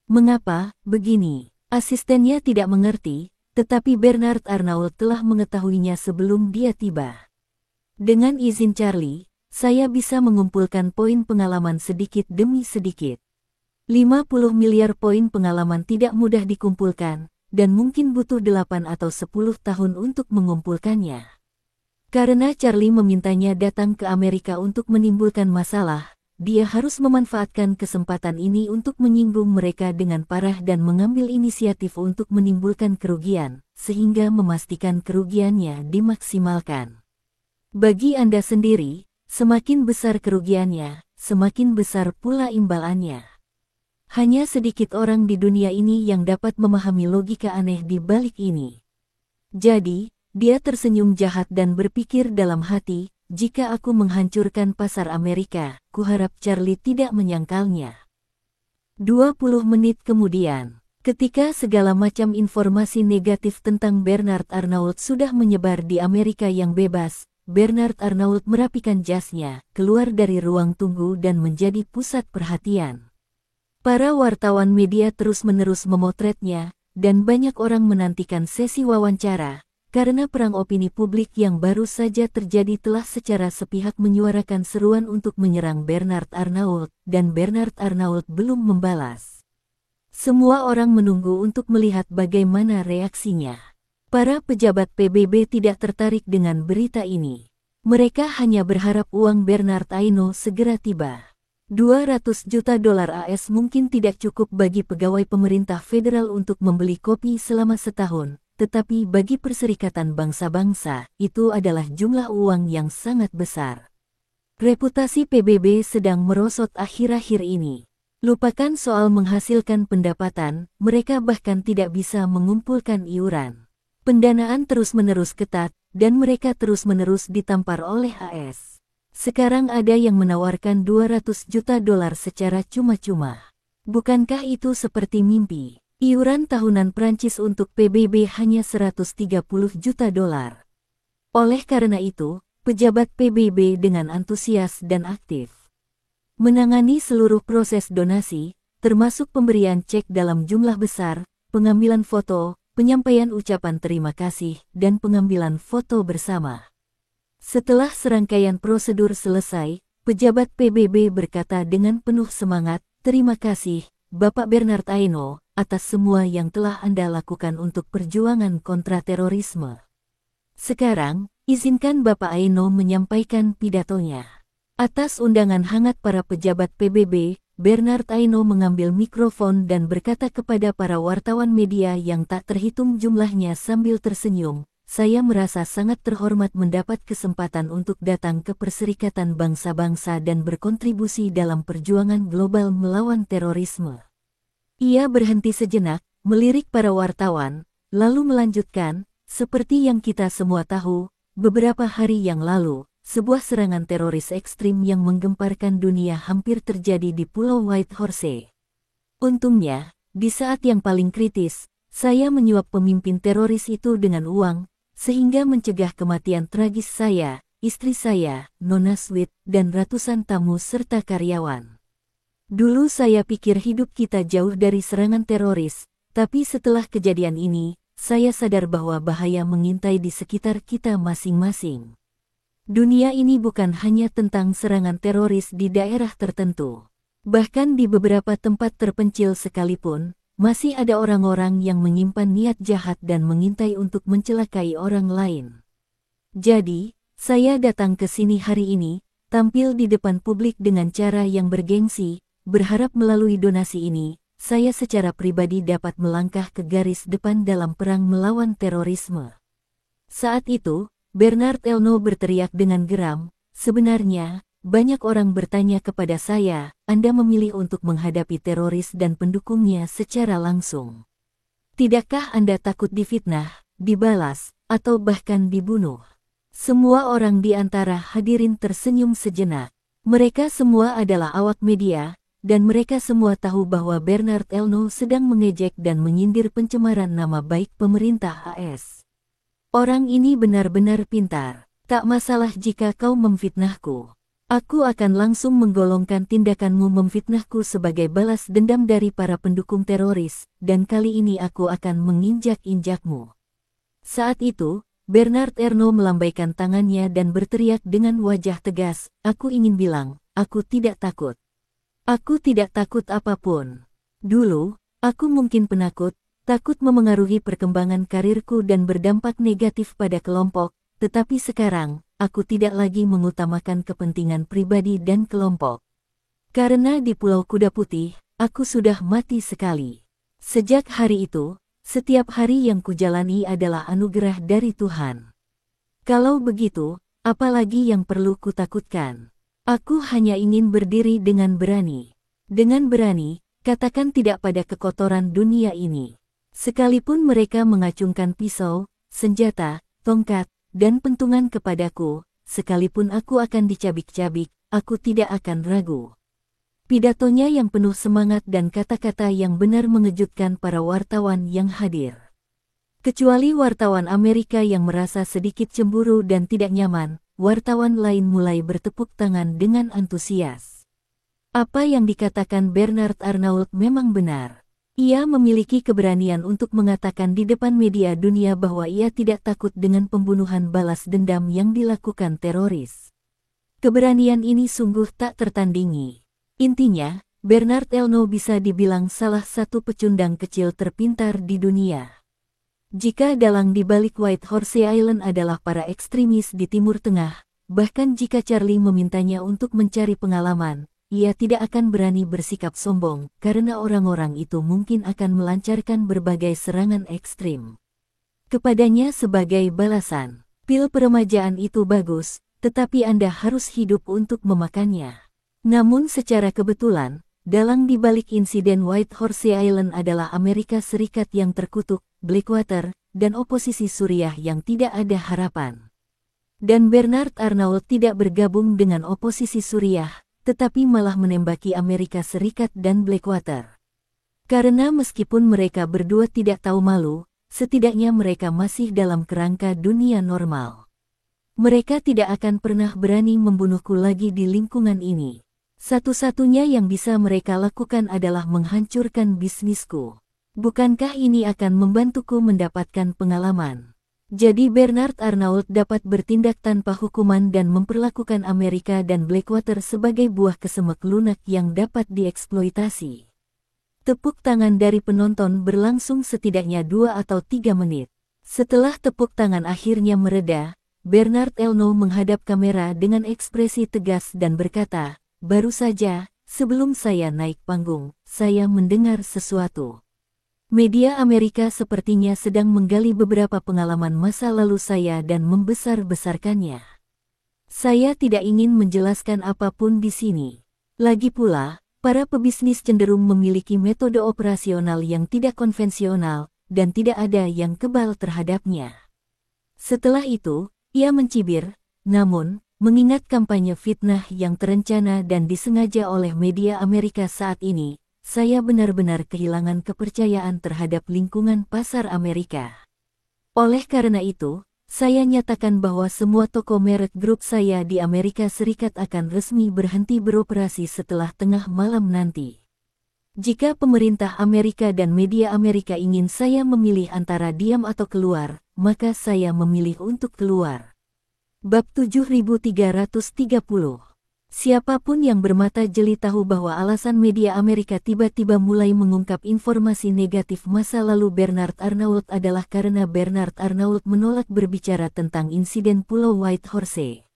Mengapa begini? Asistennya tidak mengerti, tetapi Bernard Arnault telah mengetahuinya sebelum dia tiba. Dengan izin Charlie, saya bisa mengumpulkan poin pengalaman sedikit demi sedikit. 50 miliar poin pengalaman tidak mudah dikumpulkan, dan mungkin butuh 8 atau 10 tahun untuk mengumpulkannya. Karena Charlie memintanya datang ke Amerika untuk menimbulkan masalah, dia harus memanfaatkan kesempatan ini untuk menyinggung mereka dengan parah dan mengambil inisiatif untuk menimbulkan kerugian, sehingga memastikan kerugiannya dimaksimalkan. Bagi Anda sendiri, semakin besar kerugiannya, semakin besar pula imbalannya. Hanya sedikit orang di dunia ini yang dapat memahami logika aneh di balik ini. Jadi, dia tersenyum jahat dan berpikir dalam hati, jika aku menghancurkan pasar Amerika, kuharap Charlie tidak menyangkalnya. 20 menit kemudian, Ketika segala macam informasi negatif tentang Bernard Arnault sudah menyebar di Amerika yang bebas, Bernard Arnault merapikan jasnya, keluar dari ruang tunggu dan menjadi pusat perhatian. Para wartawan media terus-menerus memotretnya, dan banyak orang menantikan sesi wawancara, karena perang opini publik yang baru saja terjadi telah secara sepihak menyuarakan seruan untuk menyerang Bernard Arnault, dan Bernard Arnault belum membalas. Semua orang menunggu untuk melihat bagaimana reaksinya. Para pejabat PBB tidak tertarik dengan berita ini. Mereka hanya berharap uang Bernard Arnault segera tiba. 200 juta dolar AS mungkin tidak cukup bagi pegawai pemerintah federal untuk membeli kopi selama setahun, tetapi bagi Perserikatan Bangsa-Bangsa, itu adalah jumlah uang yang sangat besar. Reputasi PBB sedang merosot akhir-akhir ini. Lupakan soal menghasilkan pendapatan, mereka bahkan tidak bisa mengumpulkan iuran. Pendanaan terus-menerus ketat, dan mereka terus-menerus ditampar oleh AS. Sekarang ada yang menawarkan 200 juta dolar secara cuma-cuma. Bukankah itu seperti mimpi? Iuran tahunan Prancis untuk PBB hanya 130 juta dolar. Oleh karena itu, pejabat PBB dengan antusias dan aktif menangani seluruh proses donasi, termasuk pemberian cek dalam jumlah besar, pengambilan foto, penyampaian ucapan terima kasih, dan pengambilan foto bersama. Setelah serangkaian prosedur selesai, pejabat PBB berkata dengan penuh semangat, "Terima kasih, Bapak Bernard Arnault, atas semua yang telah Anda lakukan untuk perjuangan kontra terorisme. Sekarang, izinkan Bapak Arnault menyampaikan pidatonya." Atas undangan hangat para pejabat PBB, Bernard Arnault mengambil mikrofon dan berkata kepada para wartawan media yang tak terhitung jumlahnya sambil tersenyum, "Saya merasa sangat terhormat mendapat kesempatan untuk datang ke Perserikatan Bangsa-Bangsa dan berkontribusi dalam perjuangan global melawan terorisme." Ia berhenti sejenak, melirik para wartawan, lalu melanjutkan, "Seperti yang kita semua tahu, beberapa hari yang lalu, sebuah serangan teroris ekstrim yang menggemparkan dunia hampir terjadi di Pulau Whitehorse. Untungnya, di saat yang paling kritis, saya menyuap pemimpin teroris itu dengan uang, sehingga mencegah kematian tragis saya, istri saya, Nona Sweet, dan ratusan tamu serta karyawan. Dulu saya pikir hidup kita jauh dari serangan teroris, tapi setelah kejadian ini, saya sadar bahwa bahaya mengintai di sekitar kita masing-masing. Dunia ini bukan hanya tentang serangan teroris di daerah tertentu. Bahkan di beberapa tempat terpencil sekalipun, masih ada orang-orang yang menyimpan niat jahat dan mengintai untuk mencelakai orang lain. Jadi, saya datang ke sini hari ini, tampil di depan publik dengan cara yang bergengsi, berharap melalui donasi ini, saya secara pribadi dapat melangkah ke garis depan dalam perang melawan terorisme. Saat itu, Bernard Arnault berteriak dengan geram, "Sebenarnya, banyak orang bertanya kepada saya, Anda memilih untuk menghadapi teroris dan pendukungnya secara langsung. Tidakkah Anda takut difitnah, dibalas, atau bahkan dibunuh?" Semua orang di antara hadirin tersenyum sejenak. Mereka semua adalah awak media, dan mereka semua tahu bahwa Bernard Arnault sedang mengejek dan menyindir pencemaran nama baik pemerintah AS. "Orang ini benar-benar pintar. Tak masalah jika kau memfitnahku. Aku akan langsung menggolongkan tindakanmu memfitnahku sebagai balas dendam dari para pendukung teroris, dan kali ini aku akan menginjak-injakmu." Saat itu, Bernard Arnault melambaikan tangannya dan berteriak dengan wajah tegas, "Aku ingin bilang, aku tidak takut. Aku tidak takut apapun. Dulu, aku mungkin penakut, takut memengaruhi perkembangan karirku dan berdampak negatif pada kelompok, tetapi sekarang, aku tidak lagi mengutamakan kepentingan pribadi dan kelompok. Karena di Pulau Kuda Putih, aku sudah mati sekali. Sejak hari itu, setiap hari yang kujalani adalah anugerah dari Tuhan. Kalau begitu, apalagi yang perlu kutakutkan? Aku hanya ingin berdiri dengan berani. Dengan berani, katakan tidak pada kekotoran dunia ini. Sekalipun mereka mengacungkan pisau, senjata, tongkat, dan pentungan kepadaku, sekalipun aku akan dicabik-cabik, aku tidak akan ragu. Pidatonya yang penuh semangat dan kata-kata yang benar mengejutkan para wartawan yang hadir. Kecuali wartawan Amerika yang merasa sedikit cemburu dan tidak nyaman, wartawan lain mulai bertepuk tangan dengan antusias. Apa yang dikatakan Bernard Arnault memang benar. Ia memiliki keberanian untuk mengatakan di depan media dunia bahwa ia tidak takut dengan pembunuhan balas dendam yang dilakukan teroris. Keberanian ini sungguh tak tertandingi. Intinya, Bernard Arnault bisa dibilang salah satu pecundang kecil terpintar di dunia. Jika dalang di balik White Horse Island adalah para ekstremis di Timur Tengah, bahkan jika Charlie memintanya untuk mencari pengalaman, ia tidak akan berani bersikap sombong, karena orang-orang itu mungkin akan melancarkan berbagai serangan ekstrim kepadanya sebagai balasan. Pil peremajaan itu bagus, tetapi Anda harus hidup untuk memakannya. Namun secara kebetulan, dalang di balik insiden White Horse Island adalah Amerika Serikat yang terkutuk, Blackwater, dan oposisi Suriah yang tidak ada harapan. Dan Bernard Arnault tidak bergabung dengan oposisi Suriah, tetapi malah menembaki Amerika Serikat dan Blackwater. Karena meskipun mereka berdua tidak tahu malu, setidaknya mereka masih dalam kerangka dunia normal. Mereka tidak akan pernah berani membunuhku lagi di lingkungan ini. Satu-satunya yang bisa mereka lakukan adalah menghancurkan bisnisku. Bukankah ini akan membantuku mendapatkan pengalaman? Jadi Bernard Arnault dapat bertindak tanpa hukuman dan memperlakukan Amerika dan Blackwater sebagai buah kesemek lunak yang dapat dieksploitasi. Tepuk tangan dari penonton berlangsung setidaknya 2 atau 3 menit. Setelah tepuk tangan akhirnya mereda, Bernard Arnault menghadap kamera dengan ekspresi tegas dan berkata, "Baru saja, sebelum saya naik panggung, saya mendengar sesuatu. Media Amerika sepertinya sedang menggali beberapa pengalaman masa lalu saya dan membesar-besarkannya. Saya tidak ingin menjelaskan apapun di sini. Lagi pula, para pebisnis cenderung memiliki metode operasional yang tidak konvensional, dan tidak ada yang kebal terhadapnya." Setelah itu, ia mencibir, namun, mengingat kampanye fitnah yang terencana dan disengaja oleh media Amerika saat ini, saya benar-benar kehilangan kepercayaan terhadap lingkungan pasar Amerika. Oleh karena itu, saya nyatakan bahwa semua toko merek grup saya di Amerika Serikat akan resmi berhenti beroperasi setelah tengah malam nanti. Jika pemerintah Amerika dan media Amerika ingin saya memilih antara diam atau keluar, maka saya memilih untuk keluar. Bab 7330. Siapapun yang bermata jeli tahu bahwa alasan media Amerika tiba-tiba mulai mengungkap informasi negatif masa lalu Bernard Arnault adalah karena Bernard Arnault menolak berbicara tentang insiden Pulau White Horse.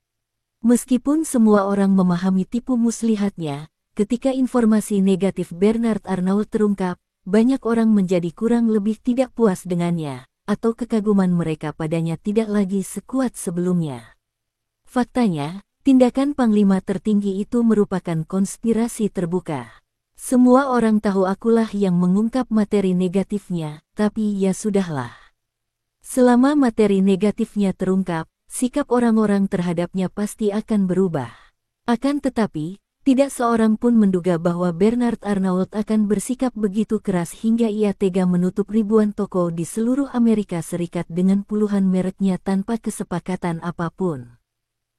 Meskipun semua orang memahami tipu muslihatnya, ketika informasi negatif Bernard Arnault terungkap, banyak orang menjadi kurang lebih tidak puas dengannya, atau kekaguman mereka padanya tidak lagi sekuat sebelumnya. Faktanya, tindakan Panglima tertinggi itu merupakan konspirasi terbuka. Semua orang tahu akulah yang mengungkap materi negatifnya, tapi ya sudahlah. Selama materi negatifnya terungkap, sikap orang-orang terhadapnya pasti akan berubah. Akan tetapi, tidak seorang pun menduga bahwa Bernard Arnault akan bersikap begitu keras hingga ia tega menutup ribuan toko di seluruh Amerika Serikat dengan puluhan mereknya tanpa kesepakatan apapun.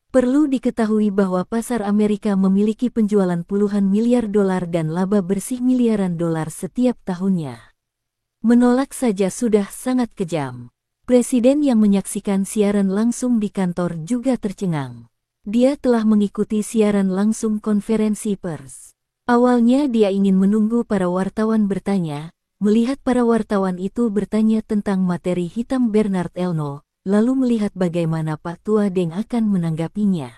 Perlu diketahui bahwa pasar Amerika memiliki penjualan puluhan miliar dolar dan laba bersih miliaran dolar setiap tahunnya. Menolak saja sudah sangat kejam. Presiden yang menyaksikan siaran langsung di kantor juga tercengang. Dia telah mengikuti siaran langsung konferensi pers. Awalnya dia ingin menunggu para wartawan bertanya, melihat para wartawan itu bertanya tentang materi hitam Bernard Arnault, lalu melihat bagaimana Pak Tua Deng akan menanggapinya.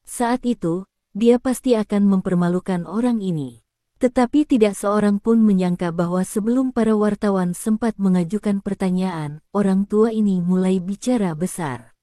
Saat itu, dia pasti akan mempermalukan orang ini. Tetapi tidak seorang pun menyangka bahwa sebelum para wartawan sempat mengajukan pertanyaan, orang tua ini mulai bicara besar.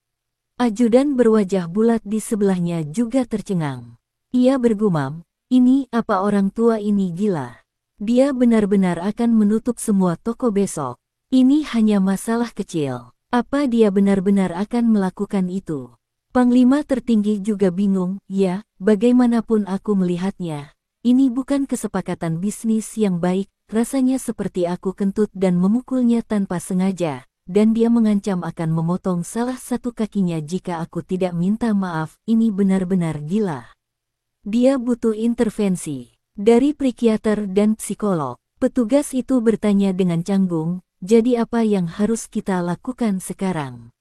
Ajudan berwajah bulat di sebelahnya juga tercengang. Ia bergumam, "Ini apa orang tua ini gila? Dia benar-benar akan menutup semua toko besok. Ini hanya masalah kecil. Apa dia benar-benar akan melakukan itu?" Panglima tertinggi juga bingung, "Ya, bagaimanapun aku melihatnya, ini bukan kesepakatan bisnis yang baik, rasanya seperti aku kentut dan memukulnya tanpa sengaja, dan dia mengancam akan memotong salah satu kakinya jika aku tidak minta maaf. Ini benar-benar gila. Dia butuh intervensi dari psikiater dan psikolog. Petugas itu bertanya dengan canggung, jadi apa yang harus kita lakukan sekarang?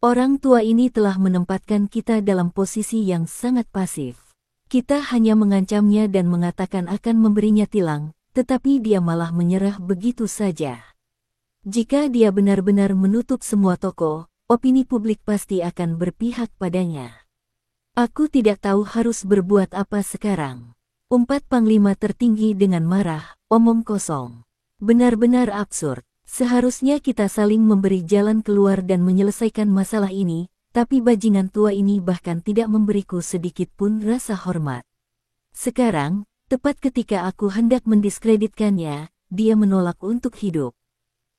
Orang tua ini telah menempatkan kita dalam posisi yang sangat pasif. Kita hanya mengancamnya dan mengatakan akan memberinya tilang, tetapi dia malah menyerah begitu saja. Jika dia benar-benar menutup semua toko, opini publik pasti akan berpihak padanya. Aku tidak tahu harus berbuat apa sekarang. Umpat Panglima tertinggi dengan marah, omong kosong. Benar-benar absurd. Seharusnya kita saling memberi jalan keluar dan menyelesaikan masalah ini, tapi bajingan tua ini bahkan tidak memberiku sedikit pun rasa hormat. Sekarang, tepat ketika aku hendak mendiskreditkannya, dia menolak untuk hidup.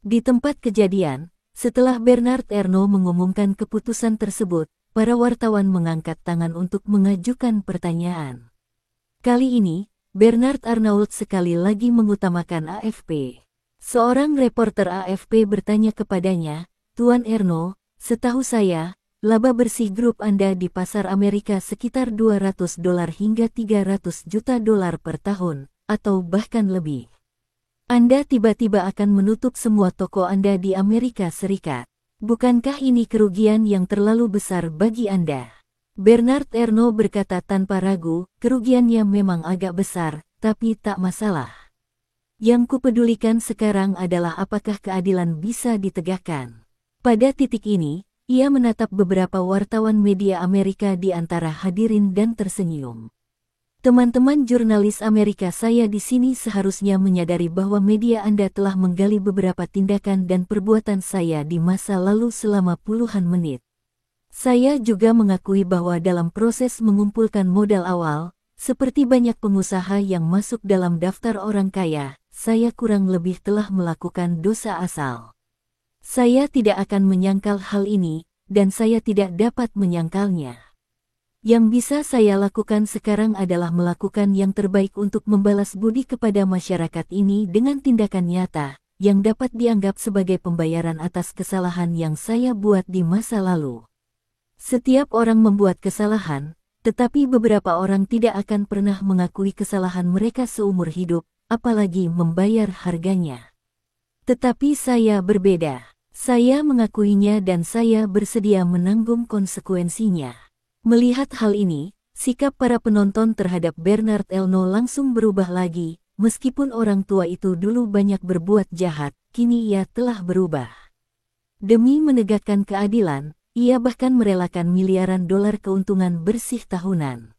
Di tempat kejadian, setelah Bernard Arnault mengumumkan keputusan tersebut, para wartawan mengangkat tangan untuk mengajukan pertanyaan. Kali ini, Bernard Arnault sekali lagi mengutamakan AFP. Seorang reporter AFP bertanya kepadanya, "Tuan Arnault, setahu saya, laba bersih grup Anda di pasar Amerika sekitar $200 hingga $300 juta per tahun, atau bahkan lebih. Anda tiba-tiba akan menutup semua toko Anda di Amerika Serikat. Bukankah ini kerugian yang terlalu besar bagi Anda?" Bernard Arnault berkata tanpa ragu, "Kerugiannya memang agak besar, tapi tak masalah. Yang kupedulikan sekarang adalah apakah keadilan bisa ditegakkan." Pada titik ini, ia menatap beberapa wartawan media Amerika di antara hadirin dan tersenyum. "Teman-teman jurnalis Amerika, saya di sini seharusnya menyadari bahwa media Anda telah menggali beberapa tindakan dan perbuatan saya di masa lalu selama puluhan menit. Saya juga mengakui bahwa dalam proses mengumpulkan modal awal, seperti banyak pengusaha yang masuk dalam daftar orang kaya, saya kurang lebih telah melakukan dosa asal. Saya tidak akan menyangkal hal ini, dan saya tidak dapat menyangkalnya. Yang bisa saya lakukan sekarang adalah melakukan yang terbaik untuk membalas budi kepada masyarakat ini dengan tindakan nyata, yang dapat dianggap sebagai pembayaran atas kesalahan yang saya buat di masa lalu. Setiap orang membuat kesalahan, tetapi beberapa orang tidak akan pernah mengakui kesalahan mereka seumur hidup, apalagi membayar harganya. Tetapi saya berbeda. Saya mengakuinya dan saya bersedia menanggung konsekuensinya." Melihat hal ini, sikap para penonton terhadap Bernard Arnault langsung berubah lagi. Meskipun orang tua itu dulu banyak berbuat jahat, kini ia telah berubah. Demi menegakkan keadilan, ia bahkan merelakan miliaran dolar keuntungan bersih tahunan.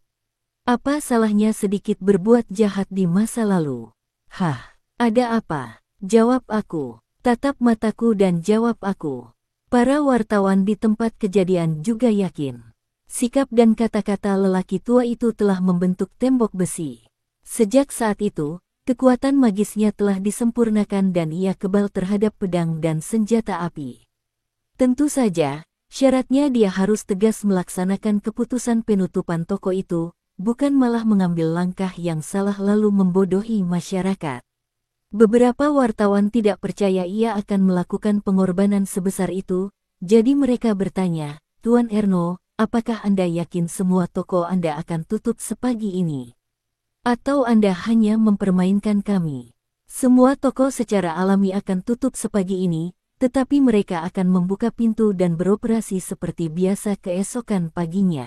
Apa salahnya sedikit berbuat jahat di masa lalu? "Hah, ada apa?" jawab aku. Tatap mataku dan jawab aku. Para wartawan di tempat kejadian juga yakin. Sikap dan kata-kata lelaki tua itu telah membentuk tembok besi. Sejak saat itu, kekuatan magisnya telah disempurnakan dan ia kebal terhadap pedang dan senjata api. Tentu saja, syaratnya dia harus tegas melaksanakan keputusan penutupan toko itu, bukan malah mengambil langkah yang salah lalu membodohi masyarakat. Beberapa wartawan tidak percaya ia akan melakukan pengorbanan sebesar itu, jadi mereka bertanya, "Tuan Arnault, apakah Anda yakin semua toko Anda akan tutup sepagi ini? Atau Anda hanya mempermainkan kami?" "Semua toko secara alami akan tutup sepagi ini, tetapi mereka akan membuka pintu dan beroperasi seperti biasa keesokan paginya."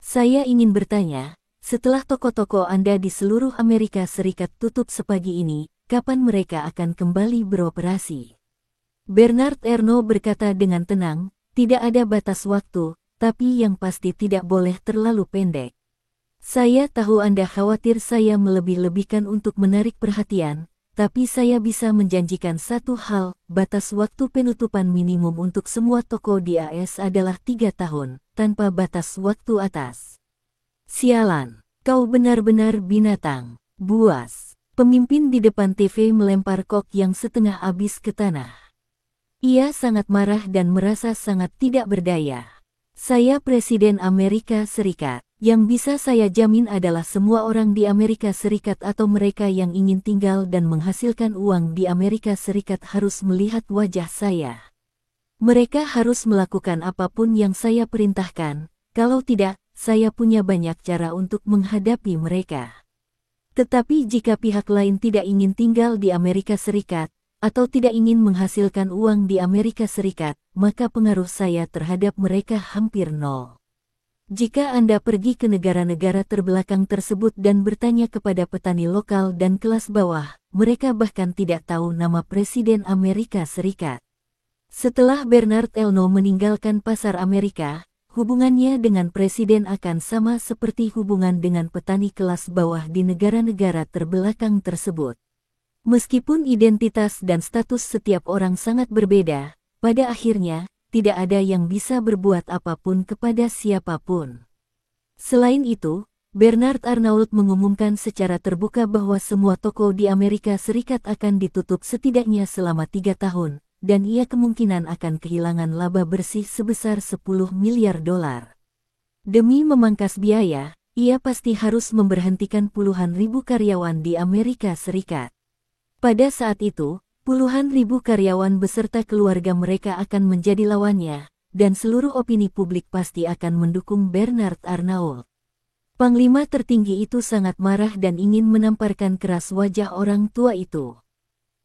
Saya ingin bertanya, setelah toko-toko Anda di seluruh Amerika Serikat tutup sepagi ini, kapan mereka akan kembali beroperasi? Bernard Arnault berkata dengan tenang, "Tidak ada batas waktu, tapi yang pasti tidak boleh terlalu pendek. Saya tahu Anda khawatir saya melebih-lebihkan untuk menarik perhatian, tapi saya bisa menjanjikan satu hal, batas waktu penutupan minimum untuk semua toko di AS adalah 3 tahun, tanpa batas waktu atas." "Sialan, kau benar-benar binatang buas." Pemimpin di depan TV melempar kok yang setengah habis ke tanah. Ia sangat marah dan merasa sangat tidak berdaya. "Saya Presiden Amerika Serikat. Yang bisa saya jamin adalah semua orang di Amerika Serikat atau mereka yang ingin tinggal dan menghasilkan uang di Amerika Serikat harus melihat wajah saya. Mereka harus melakukan apapun yang saya perintahkan, kalau tidak, saya punya banyak cara untuk menghadapi mereka. Tetapi jika pihak lain tidak ingin tinggal di Amerika Serikat, atau tidak ingin menghasilkan uang di Amerika Serikat, maka pengaruh saya terhadap mereka hampir nol. Jika Anda pergi ke negara-negara terbelakang tersebut dan bertanya kepada petani lokal dan kelas bawah, mereka bahkan tidak tahu nama Presiden Amerika Serikat. Setelah Bernard Elno meninggalkan pasar Amerika, hubungannya dengan Presiden akan sama seperti hubungan dengan petani kelas bawah di negara-negara terbelakang tersebut. Meskipun identitas dan status setiap orang sangat berbeda, pada akhirnya, tidak ada yang bisa berbuat apapun kepada siapapun. Selain itu, Bernard Arnault mengumumkan secara terbuka bahwa semua toko di Amerika Serikat akan ditutup setidaknya selama 3 tahun, dan ia kemungkinan akan kehilangan laba bersih sebesar 10 miliar dolar. Demi memangkas biaya, ia pasti harus memberhentikan puluhan ribu karyawan di Amerika Serikat. Pada saat itu, puluhan ribu karyawan beserta keluarga mereka akan menjadi lawannya, dan seluruh opini publik pasti akan mendukung Bernard Arnault. Panglima tertinggi itu sangat marah dan ingin menamparkan keras wajah orang tua itu.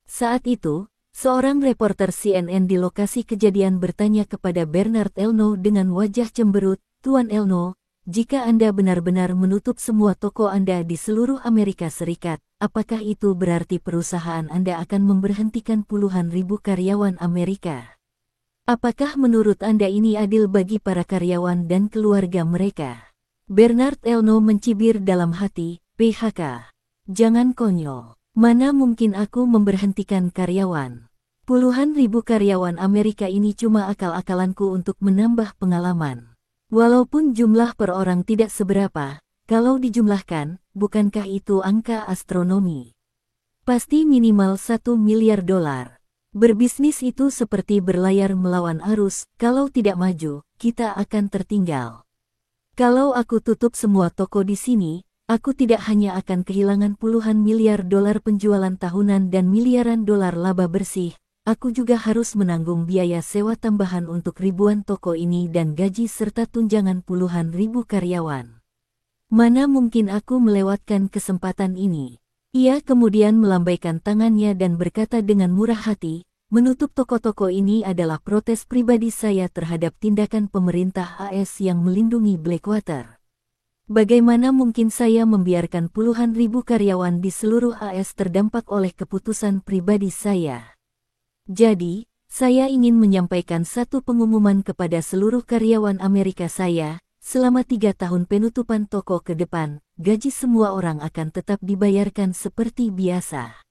Saat itu, seorang reporter CNN di lokasi kejadian bertanya kepada Bernard Elno dengan wajah cemberut, "Tuan Elno, jika Anda benar-benar menutup semua toko Anda di seluruh Amerika Serikat, apakah itu berarti perusahaan Anda akan memberhentikan puluhan ribu karyawan Amerika? Apakah menurut Anda ini adil bagi para karyawan dan keluarga mereka?" Bernard Elno mencibir dalam hati, "PHK. Jangan konyol. Mana mungkin aku memberhentikan karyawan? Puluhan ribu karyawan Amerika ini cuma akal-akalanku untuk menambah pengalaman. Walaupun jumlah per orang tidak seberapa, kalau dijumlahkan, bukankah itu angka astronomi? Pasti minimal 1 miliar dolar. Berbisnis itu seperti berlayar melawan arus, kalau tidak maju, kita akan tertinggal. Kalau aku tutup semua toko di sini, aku tidak hanya akan kehilangan puluhan miliar dolar penjualan tahunan dan miliaran dolar laba bersih, aku juga harus menanggung biaya sewa tambahan untuk ribuan toko ini dan gaji serta tunjangan puluhan ribu karyawan. Mana mungkin aku melewatkan kesempatan ini?" Ia kemudian melambaikan tangannya dan berkata dengan murah hati, "Menutup toko-toko ini adalah protes pribadi saya terhadap tindakan pemerintah AS yang melindungi Blackwater. Bagaimana mungkin saya membiarkan puluhan ribu karyawan di seluruh AS terdampak oleh keputusan pribadi saya? Jadi, saya ingin menyampaikan satu pengumuman kepada seluruh karyawan Amerika saya, selama 3 tahun penutupan toko ke depan, gaji semua orang akan tetap dibayarkan seperti biasa."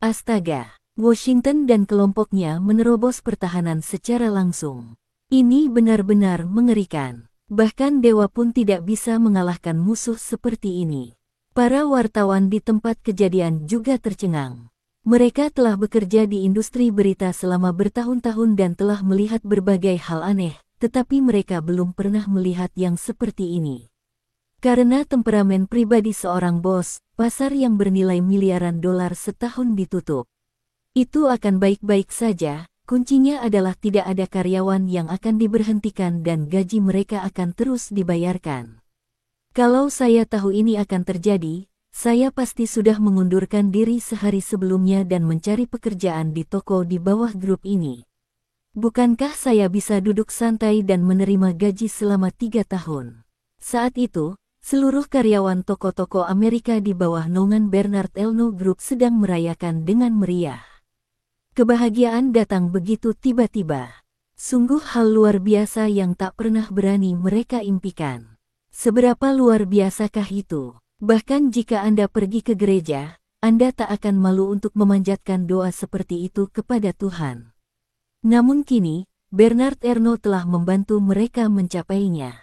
Astaga, Washington dan kelompoknya menerobos pertahanan secara langsung. Ini benar-benar mengerikan. Bahkan dewa pun tidak bisa mengalahkan musuh seperti ini. Para wartawan di tempat kejadian juga tercengang. Mereka telah bekerja di industri berita selama bertahun-tahun dan telah melihat berbagai hal aneh, tetapi mereka belum pernah melihat yang seperti ini. Karena temperamen pribadi seorang bos, pasar yang bernilai miliaran dolar setahun ditutup. Itu akan baik-baik saja, kuncinya adalah tidak ada karyawan yang akan diberhentikan dan gaji mereka akan terus dibayarkan. Kalau saya tahu ini akan terjadi, saya pasti sudah mengundurkan diri sehari sebelumnya dan mencari pekerjaan di toko di bawah grup ini. Bukankah saya bisa duduk santai dan menerima gaji selama 3 tahun? Saat itu, seluruh karyawan toko-toko Amerika di bawah naungan Bernard Elno Group sedang merayakan dengan meriah. Kebahagiaan datang begitu tiba-tiba. Sungguh hal luar biasa yang tak pernah berani mereka impikan. Seberapa luar biasakah itu? Bahkan jika Anda pergi ke gereja, Anda tak akan malu untuk memanjatkan doa seperti itu kepada Tuhan. Namun kini, Bernard Elno telah membantu mereka mencapainya.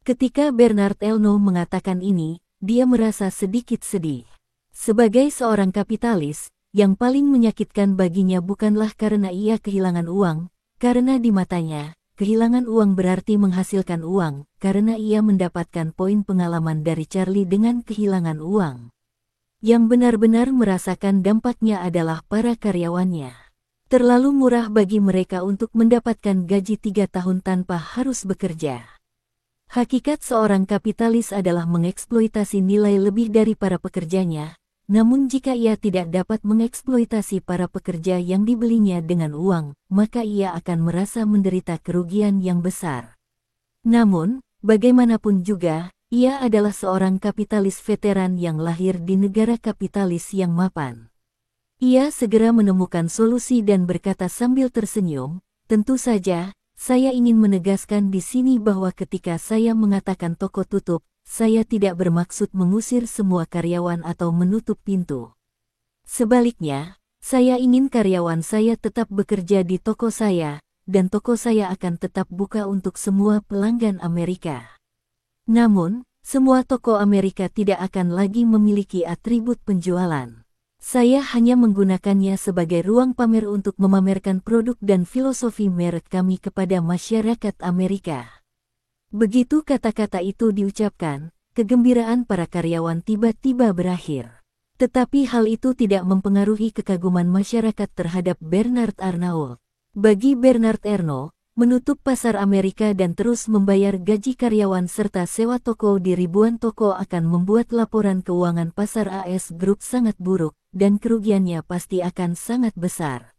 Ketika Bernard Elno mengatakan ini, dia merasa sedikit sedih. Sebagai seorang kapitalis, yang paling menyakitkan baginya bukanlah karena ia kehilangan uang, karena di matanya, kehilangan uang berarti menghasilkan uang, karena ia mendapatkan poin pengalaman dari Charlie dengan kehilangan uang. Yang benar-benar merasakan dampaknya adalah para karyawannya. Terlalu murah bagi mereka untuk mendapatkan gaji 3 tahun tanpa harus bekerja. Hakikat seorang kapitalis adalah mengeksploitasi nilai lebih dari para pekerjanya, namun jika ia tidak dapat mengeksploitasi para pekerja yang dibelinya dengan uang, maka ia akan merasa menderita kerugian yang besar. Namun, bagaimanapun juga, ia adalah seorang kapitalis veteran yang lahir di negara kapitalis yang mapan. Ia segera menemukan solusi dan berkata sambil tersenyum, "Tentu saja, saya ingin menegaskan di sini bahwa ketika saya mengatakan toko tutup, saya tidak bermaksud mengusir semua karyawan atau menutup pintu. Sebaliknya, saya ingin karyawan saya tetap bekerja di toko saya, dan toko saya akan tetap buka untuk semua pelanggan Amerika. Namun, semua toko Amerika tidak akan lagi memiliki atribut penjualan. Saya hanya menggunakannya sebagai ruang pamer untuk memamerkan produk dan filosofi merek kami kepada masyarakat Amerika." Begitu kata-kata itu diucapkan, kegembiraan para karyawan tiba-tiba berakhir. Tetapi hal itu tidak mempengaruhi kekaguman masyarakat terhadap Bernard Arnault. Bagi Bernard Arnault, menutup pasar Amerika dan terus membayar gaji karyawan serta sewa toko di ribuan toko akan membuat laporan keuangan pasar AS Group sangat buruk, dan kerugiannya pasti akan sangat besar.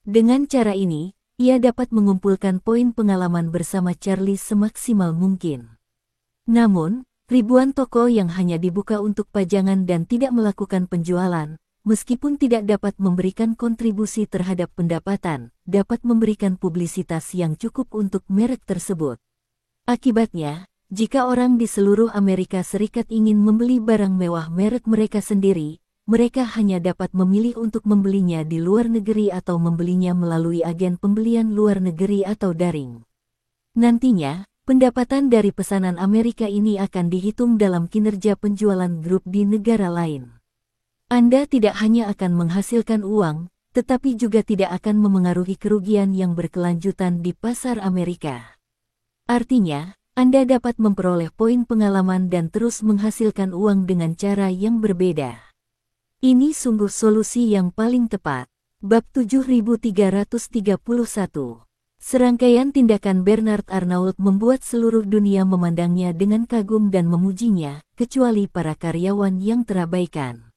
Dengan cara ini, ia dapat mengumpulkan poin pengalaman bersama Charlie semaksimal mungkin. Namun, ribuan toko yang hanya dibuka untuk pajangan dan tidak melakukan penjualan, meskipun tidak dapat memberikan kontribusi terhadap pendapatan, dapat memberikan publisitas yang cukup untuk merek tersebut. Akibatnya, jika orang di seluruh Amerika Serikat ingin membeli barang mewah merek mereka sendiri, mereka hanya dapat memilih untuk membelinya di luar negeri atau membelinya melalui agen pembelian luar negeri atau daring. Nantinya, pendapatan dari pesanan Amerika ini akan dihitung dalam kinerja penjualan grup di negara lain. Anda tidak hanya akan menghasilkan uang, tetapi juga tidak akan memengaruhi kerugian yang berkelanjutan di pasar Amerika. Artinya, Anda dapat memperoleh poin pengalaman dan terus menghasilkan uang dengan cara yang berbeda. Ini sungguh solusi yang paling tepat. Bab 7331. Serangkaian tindakan Bernard Arnault membuat seluruh dunia memandangnya dengan kagum dan memujinya, kecuali para karyawan yang terabaikan.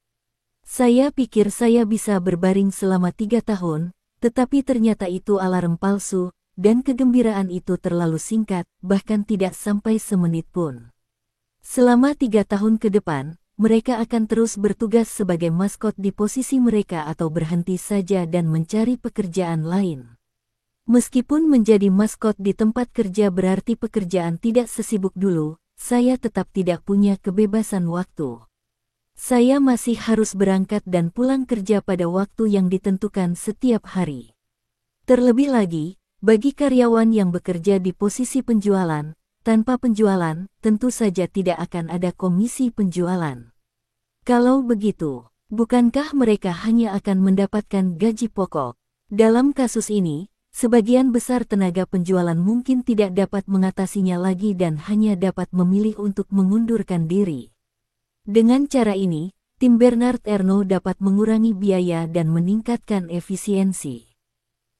"Saya pikir saya bisa berbaring selama 3 tahun, tetapi ternyata itu alarm palsu, dan kegembiraan itu terlalu singkat, bahkan tidak sampai semenit pun. Selama 3 tahun ke depan, mereka akan terus bertugas sebagai maskot di posisi mereka atau berhenti saja dan mencari pekerjaan lain. Meskipun menjadi maskot di tempat kerja berarti pekerjaan tidak sesibuk dulu, saya tetap tidak punya kebebasan waktu. Saya masih harus berangkat dan pulang kerja pada waktu yang ditentukan setiap hari. Terlebih lagi, bagi karyawan yang bekerja di posisi penjualan, tanpa penjualan, tentu saja tidak akan ada komisi penjualan. Kalau begitu, bukankah mereka hanya akan mendapatkan gaji pokok? Dalam kasus ini, sebagian besar tenaga penjualan mungkin tidak dapat mengatasinya lagi dan hanya dapat memilih untuk mengundurkan diri. Dengan cara ini, tim Bernard Arnault dapat mengurangi biaya dan meningkatkan efisiensi.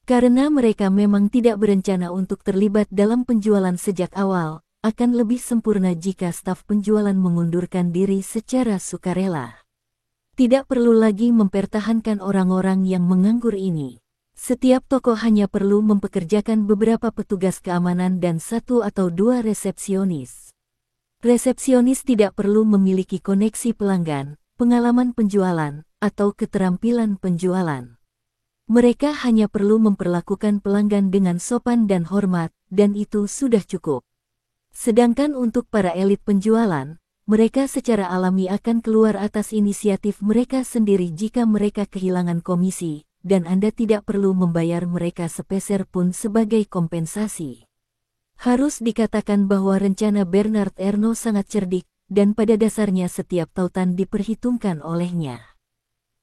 Karena mereka memang tidak berencana untuk terlibat dalam penjualan sejak awal, akan lebih sempurna jika staf penjualan mengundurkan diri secara sukarela. Tidak perlu lagi mempertahankan orang-orang yang menganggur ini. Setiap toko hanya perlu mempekerjakan beberapa petugas keamanan dan 1 atau 2 resepsionis. Resepsionis tidak perlu memiliki koneksi pelanggan, pengalaman penjualan, atau keterampilan penjualan. Mereka hanya perlu memperlakukan pelanggan dengan sopan dan hormat, dan itu sudah cukup. Sedangkan untuk para elit penjualan, mereka secara alami akan keluar atas inisiatif mereka sendiri jika mereka kehilangan komisi, dan Anda tidak perlu membayar mereka sepeser pun sebagai kompensasi. Harus dikatakan bahwa rencana Bernard Arnault sangat cerdik, dan pada dasarnya setiap tautan diperhitungkan olehnya.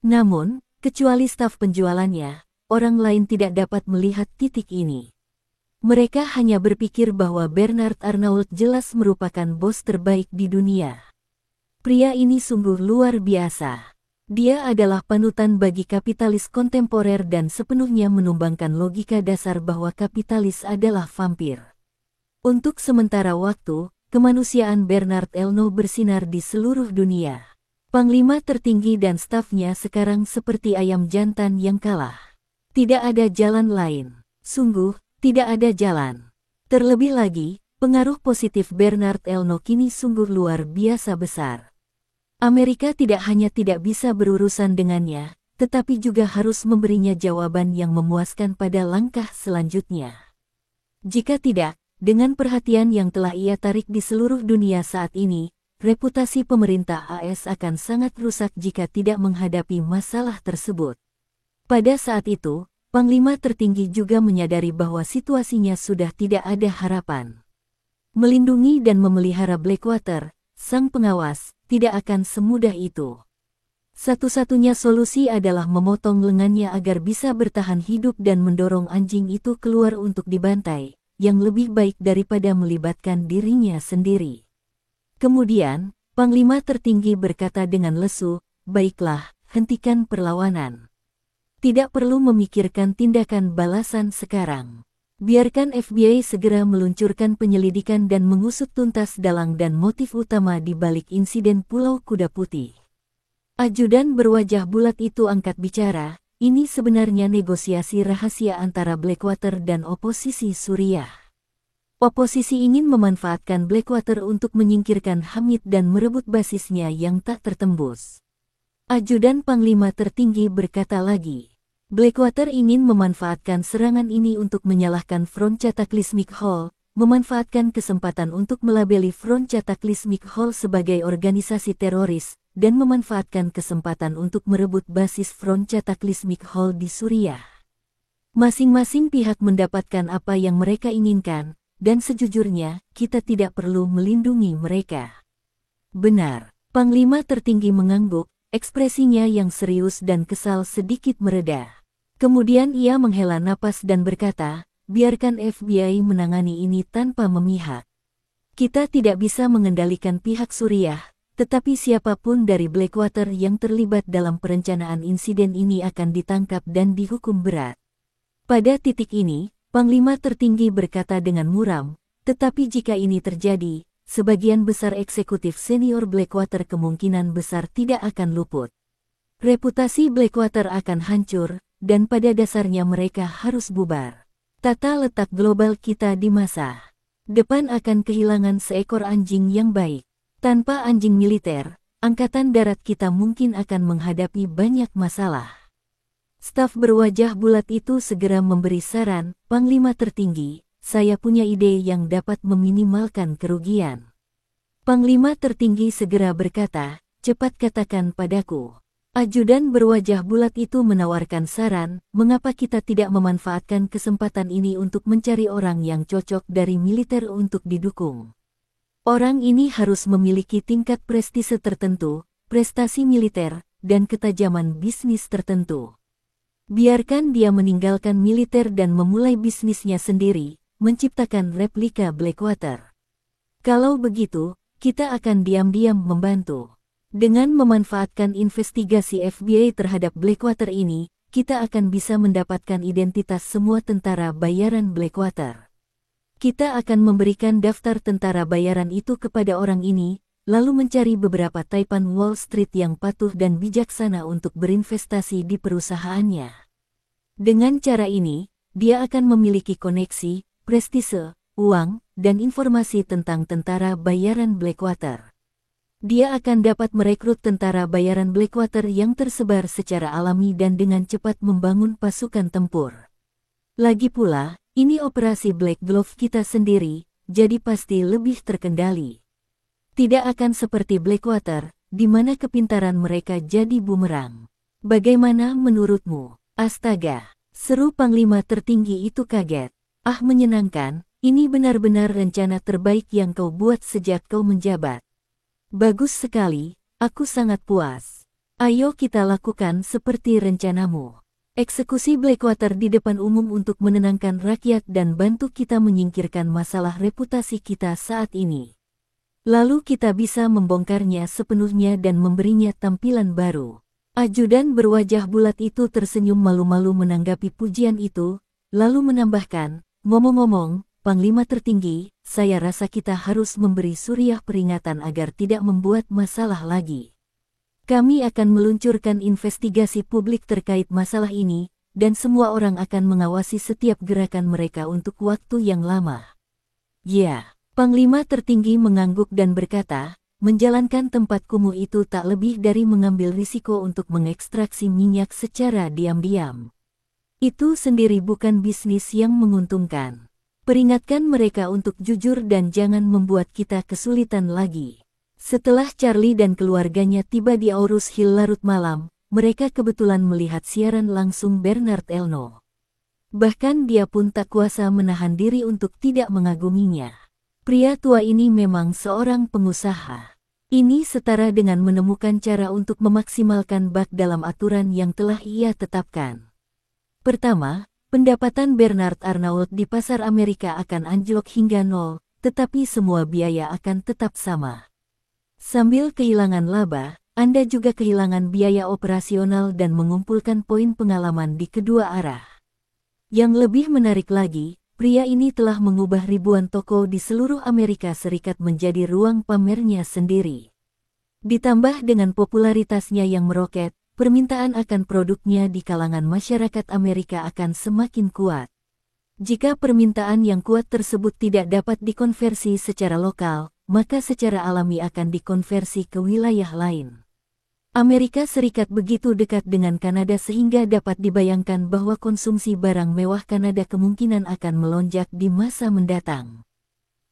Namun, kecuali staf penjualannya, orang lain tidak dapat melihat titik ini. Mereka hanya berpikir bahwa Bernard Arnault jelas merupakan bos terbaik di dunia. Pria ini sungguh luar biasa. Dia adalah panutan bagi kapitalis kontemporer dan sepenuhnya menumbangkan logika dasar bahwa kapitalis adalah vampir. Untuk sementara waktu, kemanusiaan Bernard Arnault bersinar di seluruh dunia. Panglima tertinggi dan stafnya sekarang seperti ayam jantan yang kalah. Tidak ada jalan lain. Sungguh, tidak ada jalan. Terlebih lagi, pengaruh positif Bernard Arnault kini sungguh luar biasa besar. Amerika tidak hanya tidak bisa berurusan dengannya, tetapi juga harus memberinya jawaban yang memuaskan pada langkah selanjutnya. Jika tidak, dengan perhatian yang telah ia tarik di seluruh dunia saat ini, reputasi pemerintah AS akan sangat rusak jika tidak menghadapi masalah tersebut. Pada saat itu, Panglima tertinggi juga menyadari bahwa situasinya sudah tidak ada harapan. Melindungi dan memelihara Blackwater, sang pengawas, tidak akan semudah itu. Satu-satunya solusi adalah memotong lengannya agar bisa bertahan hidup dan mendorong anjing itu keluar untuk dibantai, yang lebih baik daripada melibatkan dirinya sendiri. Kemudian, Panglima tertinggi berkata dengan lesu, "Baiklah, hentikan perlawanan. Tidak perlu memikirkan tindakan balasan sekarang. Biarkan FBI segera meluncurkan penyelidikan dan mengusut tuntas dalang dan motif utama di balik insiden Pulau Kuda Putih." Ajudan berwajah bulat itu angkat bicara, "Ini sebenarnya negosiasi rahasia antara Blackwater dan oposisi Suriah. Oposisi ingin memanfaatkan Blackwater untuk menyingkirkan Hamid dan merebut basisnya yang tak tertembus." Ajudan Panglima tertinggi berkata lagi, "Blackwater ingin memanfaatkan serangan ini untuk menyalahkan Front Cataclysmic Hall, memanfaatkan kesempatan untuk melabeli Front Cataclysmic Hall sebagai organisasi teroris, dan memanfaatkan kesempatan untuk merebut basis Front Cataclysmic Hall di Suriah. Masing-masing pihak mendapatkan apa yang mereka inginkan, dan sejujurnya, kita tidak perlu melindungi mereka." "Benar." Panglima tertinggi mengangguk, ekspresinya yang serius dan kesal sedikit mereda. Kemudian ia menghela napas dan berkata, "Biarkan FBI menangani ini tanpa memihak. Kita tidak bisa mengendalikan pihak Suriah, tetapi siapapun dari Blackwater yang terlibat dalam perencanaan insiden ini akan ditangkap dan dihukum berat." Pada titik ini, Panglima tertinggi berkata dengan muram, "Tetapi jika ini terjadi, sebagian besar eksekutif senior Blackwater kemungkinan besar tidak akan luput. Reputasi Blackwater akan hancur, dan pada dasarnya mereka harus bubar. Tata letak global kita di masa depan akan kehilangan seekor anjing yang baik. Tanpa anjing militer, angkatan darat kita mungkin akan menghadapi banyak masalah." Staf berwajah bulat itu segera memberi saran, "Panglima tertinggi, saya punya ide yang dapat meminimalkan kerugian." Panglima tertinggi segera berkata, "Cepat katakan padaku." Ajudan berwajah bulat itu menawarkan saran, "Mengapa kita tidak memanfaatkan kesempatan ini untuk mencari orang yang cocok dari militer untuk didukung? Orang ini harus memiliki tingkat prestise tertentu, prestasi militer, dan ketajaman bisnis tertentu. Biarkan dia meninggalkan militer dan memulai bisnisnya sendiri, menciptakan replika Blackwater. Kalau begitu, kita akan diam-diam membantu. Dengan memanfaatkan investigasi FBI terhadap Blackwater ini, kita akan bisa mendapatkan identitas semua tentara bayaran Blackwater. Kita akan memberikan daftar tentara bayaran itu kepada orang ini, lalu mencari beberapa taipan Wall Street yang patuh dan bijaksana untuk berinvestasi di perusahaannya. Dengan cara ini, dia akan memiliki koneksi, prestise, uang, dan informasi tentang tentara bayaran Blackwater. Dia akan dapat merekrut tentara bayaran Blackwater yang tersebar secara alami dan dengan cepat membangun pasukan tempur. Lagi pula, ini operasi Black Glove kita sendiri, jadi pasti lebih terkendali. Tidak akan seperti Blackwater, di mana kepintaran mereka jadi bumerang. Bagaimana menurutmu?" "Astaga!" seru Panglima tertinggi itu kaget. "Ah, menyenangkan, ini benar-benar rencana terbaik yang kau buat sejak kau menjabat. Bagus sekali, aku sangat puas. Ayo kita lakukan seperti rencanamu." Eksekusi Blackwater di depan umum untuk menenangkan rakyat dan bantu kita menyingkirkan masalah reputasi kita saat ini. Lalu kita bisa membongkarnya sepenuhnya dan memberinya tampilan baru. Ajudan berwajah bulat itu tersenyum malu-malu menanggapi pujian itu, lalu menambahkan, ngomong-ngomong, Panglima tertinggi, saya rasa kita harus memberi Suriah peringatan agar tidak membuat masalah lagi. Kami akan meluncurkan investigasi publik terkait masalah ini, dan semua orang akan mengawasi setiap gerakan mereka untuk waktu yang lama. Ya, Panglima tertinggi mengangguk dan berkata, menjalankan tempat kumuh itu tak lebih dari mengambil risiko untuk mengekstraksi minyak secara diam-diam. Itu sendiri bukan bisnis yang menguntungkan. Peringatkan mereka untuk jujur dan jangan membuat kita kesulitan lagi. Setelah Charlie dan keluarganya tiba di Aurus Hill larut malam, mereka kebetulan melihat siaran langsung Bernard Elno. Bahkan dia pun tak kuasa menahan diri untuk tidak mengaguminya. Pria tua ini memang seorang pengusaha. Ini setara dengan menemukan cara untuk memaksimalkan bak dalam aturan yang telah ia tetapkan. Pertama, pendapatan Bernard Arnault di pasar Amerika akan anjlok hingga nol, tetapi semua biaya akan tetap sama. Sambil kehilangan laba, Anda juga kehilangan biaya operasional dan mengumpulkan poin pengalaman di kedua arah. Yang lebih menarik lagi, pria ini telah mengubah ribuan toko di seluruh Amerika Serikat menjadi ruang pamernya sendiri. Ditambah dengan popularitasnya yang meroket, permintaan akan produknya di kalangan masyarakat Amerika akan semakin kuat. Jika permintaan yang kuat tersebut tidak dapat dikonversi secara lokal, maka secara alami akan dikonversi ke wilayah lain. Amerika Serikat begitu dekat dengan Kanada sehingga dapat dibayangkan bahwa konsumsi barang mewah Kanada kemungkinan akan melonjak di masa mendatang.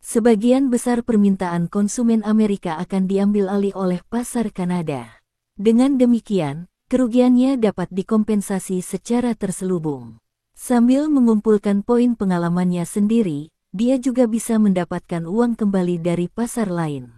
Sebagian besar permintaan konsumen Amerika akan diambil alih oleh pasar Kanada. Dengan demikian, kerugiannya dapat dikompensasi secara terselubung. Sambil mengumpulkan poin pengalamannya sendiri, dia juga bisa mendapatkan uang kembali dari pasar lain.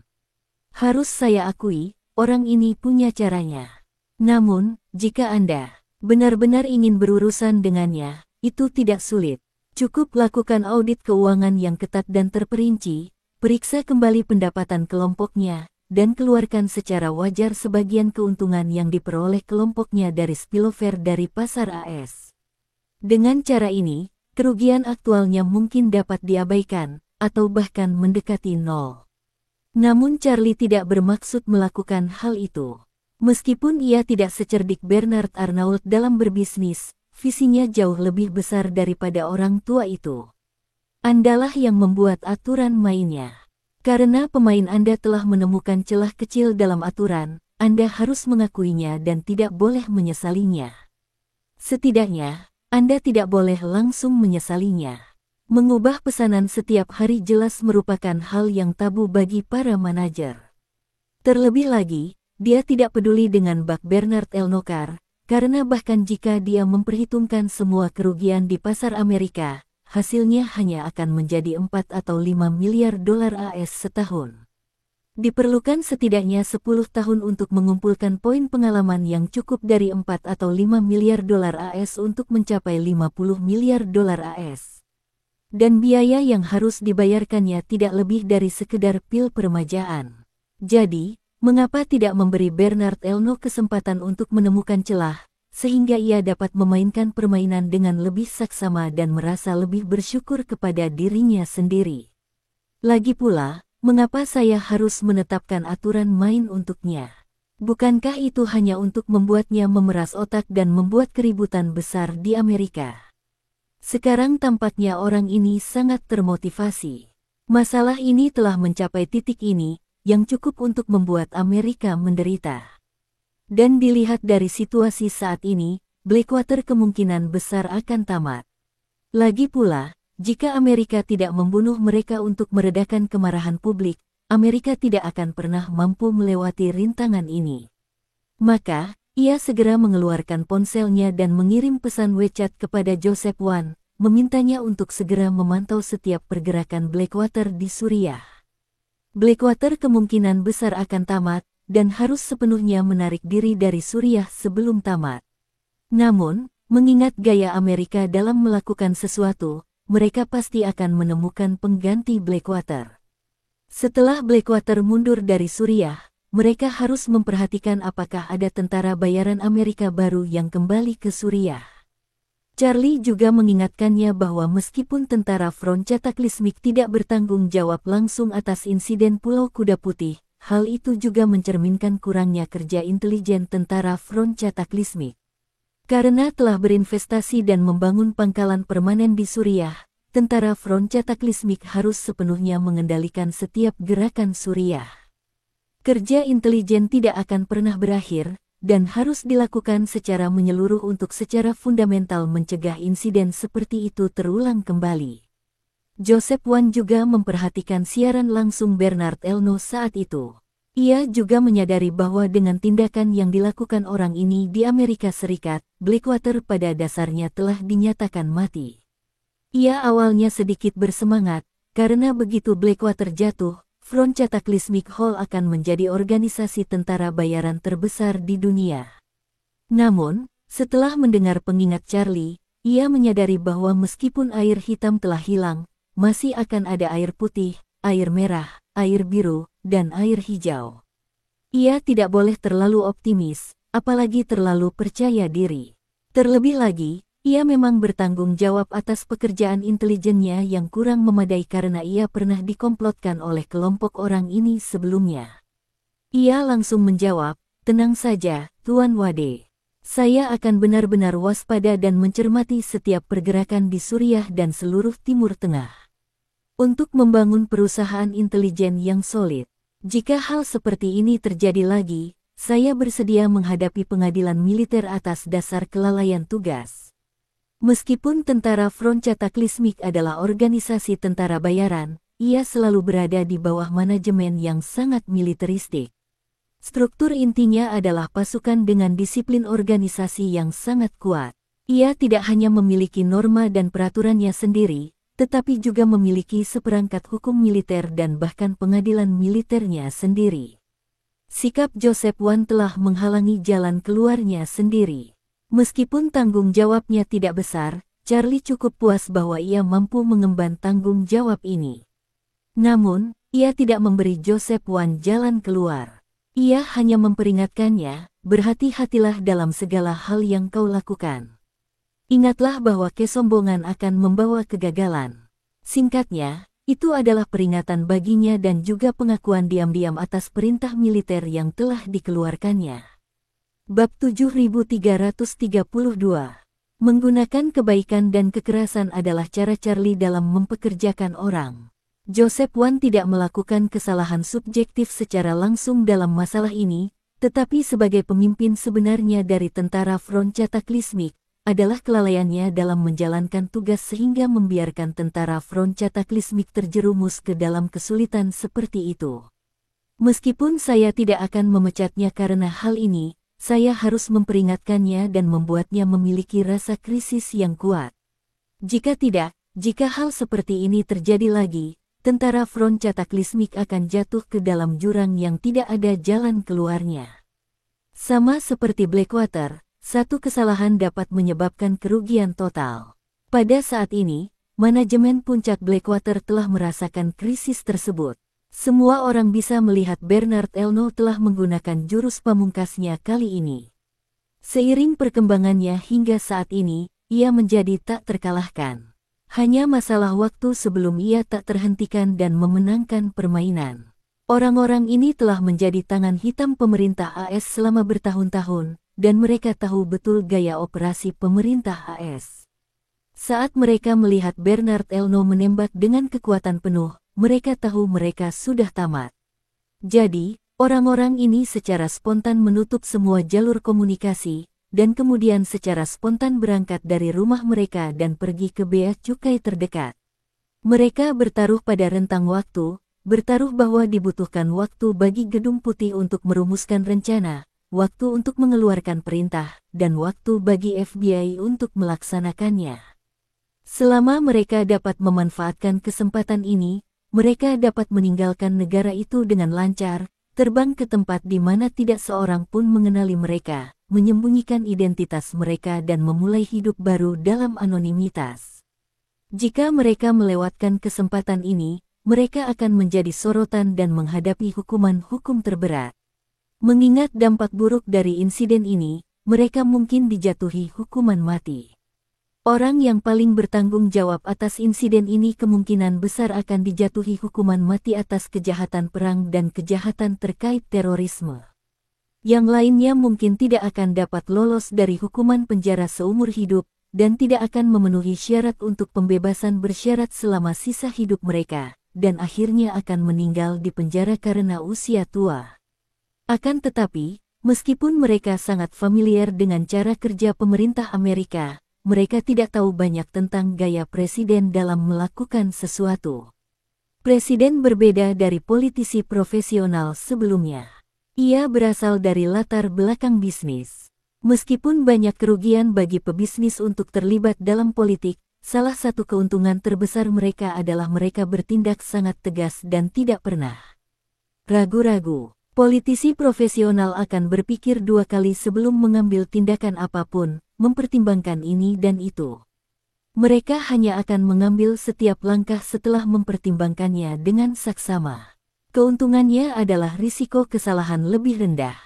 Harus saya akui, orang ini punya caranya. Namun, jika Anda benar-benar ingin berurusan dengannya, itu tidak sulit. Cukup lakukan audit keuangan yang ketat dan terperinci, periksa kembali pendapatan kelompoknya, dan keluarkan secara wajar sebagian keuntungan yang diperoleh kelompoknya dari spillover dari pasar AS. Dengan cara ini, kerugian aktualnya mungkin dapat diabaikan, atau bahkan mendekati nol. Namun Charlie tidak bermaksud melakukan hal itu. Meskipun ia tidak secerdik Bernard Arnault dalam berbisnis, visinya jauh lebih besar daripada orang tua itu. Andalah yang membuat aturan mainnya. Karena pemain Anda telah menemukan celah kecil dalam aturan, Anda harus mengakuinya dan tidak boleh menyesalinya. Setidaknya, Anda tidak boleh langsung menyesalinya. Mengubah pesanan setiap hari jelas merupakan hal yang tabu bagi para manajer. Terlebih lagi, dia tidak peduli dengan bak Bernard Elnokar, karena bahkan jika dia memperhitungkan semua kerugian di pasar Amerika, hasilnya hanya akan menjadi 4 atau 5 miliar dolar AS setahun. Diperlukan setidaknya 10 tahun untuk mengumpulkan poin pengalaman yang cukup dari 4 atau 5 miliar dolar AS untuk mencapai 50 miliar dolar AS. Dan biaya yang harus dibayarkannya tidak lebih dari sekedar pil permajaan. Jadi, mengapa tidak memberi Bernard Elno kesempatan untuk menemukan celah, sehingga ia dapat memainkan permainan dengan lebih saksama dan merasa lebih bersyukur kepada dirinya sendiri. Lagi pula, mengapa saya harus menetapkan aturan main untuknya? Bukankah itu hanya untuk membuatnya memeras otak dan membuat keributan besar di Amerika? Sekarang tampaknya orang ini sangat termotivasi. Masalah ini telah mencapai titik ini, yang cukup untuk membuat Amerika menderita. Dan dilihat dari situasi saat ini, Blackwater kemungkinan besar akan tamat. Lagi pula, jika Amerika tidak membunuh mereka untuk meredakan kemarahan publik, Amerika tidak akan pernah mampu melewati rintangan ini. Maka, ia segera mengeluarkan ponselnya dan mengirim pesan WeChat kepada Joseph Wan, memintanya untuk segera memantau setiap pergerakan Blackwater di Suriah. Blackwater kemungkinan besar akan tamat, dan harus sepenuhnya menarik diri dari Suriah sebelum tamat. Namun, Mengingat gaya Amerika dalam melakukan sesuatu, mereka pasti akan menemukan pengganti Blackwater. Setelah Blackwater mundur dari Suriah, mereka harus memperhatikan apakah ada tentara bayaran Amerika baru yang kembali ke Suriah. Charlie juga mengingatkannya bahwa meskipun tentara Front Cataclysmic tidak bertanggung jawab langsung atas insiden Pulau Kuda Putih, hal itu juga mencerminkan kurangnya kerja intelijen tentara Front Cataclysmic. Karena telah berinvestasi dan membangun pangkalan permanen di Suriah, tentara Front Cataclysmic harus sepenuhnya mengendalikan setiap gerakan Suriah. Kerja intelijen tidak akan pernah berakhir, dan harus dilakukan secara menyeluruh untuk secara fundamental mencegah insiden seperti itu terulang kembali. Joseph Wan juga memperhatikan siaran langsung Bernard Elno saat itu. Ia juga menyadari bahwa dengan tindakan yang dilakukan orang ini di Amerika Serikat, Blackwater pada dasarnya telah dinyatakan mati. Ia awalnya sedikit bersemangat, karena begitu Blackwater jatuh, Front Cataclysmic Hall akan menjadi organisasi tentara bayaran terbesar di dunia. Namun, setelah mendengar pengingat Charlie, ia menyadari bahwa meskipun air hitam telah hilang, masih akan ada air putih, air merah, air biru, dan air hijau. Ia tidak boleh terlalu optimis, apalagi terlalu percaya diri. Terlebih lagi, ia memang bertanggung jawab atas pekerjaan intelijennya yang kurang memadai karena ia pernah dikomplotkan oleh kelompok orang ini sebelumnya. Ia langsung menjawab, "Tenang saja, Tuan Wade. Saya akan benar-benar waspada dan mencermati setiap pergerakan di Suriah dan seluruh Timur Tengah. Untuk membangun perusahaan intelijen yang solid. Jika hal seperti ini terjadi lagi, saya bersedia menghadapi pengadilan militer atas dasar kelalaian tugas." Meskipun tentara Front Cataclysmic adalah organisasi tentara bayaran, ia selalu berada di bawah manajemen yang sangat militeristik. Struktur intinya adalah pasukan dengan disiplin organisasi yang sangat kuat. Ia tidak hanya memiliki norma dan peraturannya sendiri, tetapi juga memiliki seperangkat hukum militer dan bahkan pengadilan militernya sendiri. Sikap Joseph Wan telah menghalangi jalan keluarnya sendiri. Meskipun tanggung jawabnya tidak besar, Charlie cukup puas bahwa ia mampu mengemban tanggung jawab ini. Namun, ia tidak memberi Joseph Wan jalan keluar. Ia hanya memperingatkannya, "Berhati-hatilah dalam segala hal yang kau lakukan. Ingatlah bahwa kesombongan akan membawa kegagalan." Singkatnya, itu adalah peringatan baginya dan juga pengakuan diam-diam atas perintah militer yang telah dikeluarkannya. Bab 7332. Menggunakan kebaikan dan kekerasan adalah cara Charlie dalam mempekerjakan orang. Joseph Wan tidak melakukan kesalahan subjektif secara langsung dalam masalah ini, tetapi sebagai pemimpin sebenarnya dari tentara Front Cataclysmic, adalah kelalaiannya dalam menjalankan tugas sehingga membiarkan tentara Front Cataclysmic terjerumus ke dalam kesulitan seperti itu. Meskipun saya tidak akan memecatnya karena hal ini, saya harus memperingatkannya dan membuatnya memiliki rasa krisis yang kuat. Jika tidak, jika hal seperti ini terjadi lagi, tentara Front Cataclysmic akan jatuh ke dalam jurang yang tidak ada jalan keluarnya. Sama seperti Blackwater, satu kesalahan dapat menyebabkan kerugian total. Pada saat ini, manajemen puncak Blackwater telah merasakan krisis tersebut. Semua orang bisa melihat Bernard Elno telah menggunakan jurus pamungkasnya kali ini. Seiring perkembangannya hingga saat ini, ia menjadi tak terkalahkan. Hanya masalah waktu sebelum ia tak terhentikan dan memenangkan permainan. Orang-orang ini telah menjadi tangan hitam pemerintah AS selama bertahun-tahun, dan mereka tahu betul gaya operasi pemerintah AS. Saat mereka melihat Bernard Elno menembak dengan kekuatan penuh, mereka tahu mereka sudah tamat. Jadi, orang-orang ini secara spontan menutup semua jalur komunikasi, dan kemudian secara spontan berangkat dari rumah mereka dan pergi ke bea cukai terdekat. Mereka bertaruh pada rentang waktu, bertaruh bahwa dibutuhkan waktu bagi Gedung Putih untuk merumuskan rencana, waktu untuk mengeluarkan perintah, dan waktu bagi FBI untuk melaksanakannya. Selama mereka dapat memanfaatkan kesempatan ini, mereka dapat meninggalkan negara itu dengan lancar, terbang ke tempat di mana tidak seorang pun mengenali mereka, menyembunyikan identitas mereka dan memulai hidup baru dalam anonimitas. Jika mereka melewatkan kesempatan ini, mereka akan menjadi sorotan dan menghadapi hukuman terberat. Mengingat dampak buruk dari insiden ini, mereka mungkin dijatuhi hukuman mati. Orang yang paling bertanggung jawab atas insiden ini kemungkinan besar akan dijatuhi hukuman mati atas kejahatan perang dan kejahatan terkait terorisme. Yang lainnya mungkin tidak akan dapat lolos dari hukuman penjara seumur hidup dan tidak akan memenuhi syarat untuk pembebasan bersyarat selama sisa hidup mereka, dan akhirnya akan meninggal di penjara karena usia tua. Akan tetapi, meskipun mereka sangat familiar dengan cara kerja pemerintah Amerika, mereka tidak tahu banyak tentang gaya presiden dalam melakukan sesuatu. Presiden berbeda dari politisi profesional sebelumnya. Ia berasal dari latar belakang bisnis. Meskipun banyak kerugian bagi pebisnis untuk terlibat dalam politik, salah satu keuntungan terbesar mereka adalah mereka bertindak sangat tegas dan tidak pernah ragu-ragu. Politisi profesional akan berpikir dua kali sebelum mengambil tindakan apapun, mempertimbangkan ini dan itu. Mereka hanya akan mengambil setiap langkah setelah mempertimbangkannya dengan saksama. Keuntungannya adalah risiko kesalahan lebih rendah.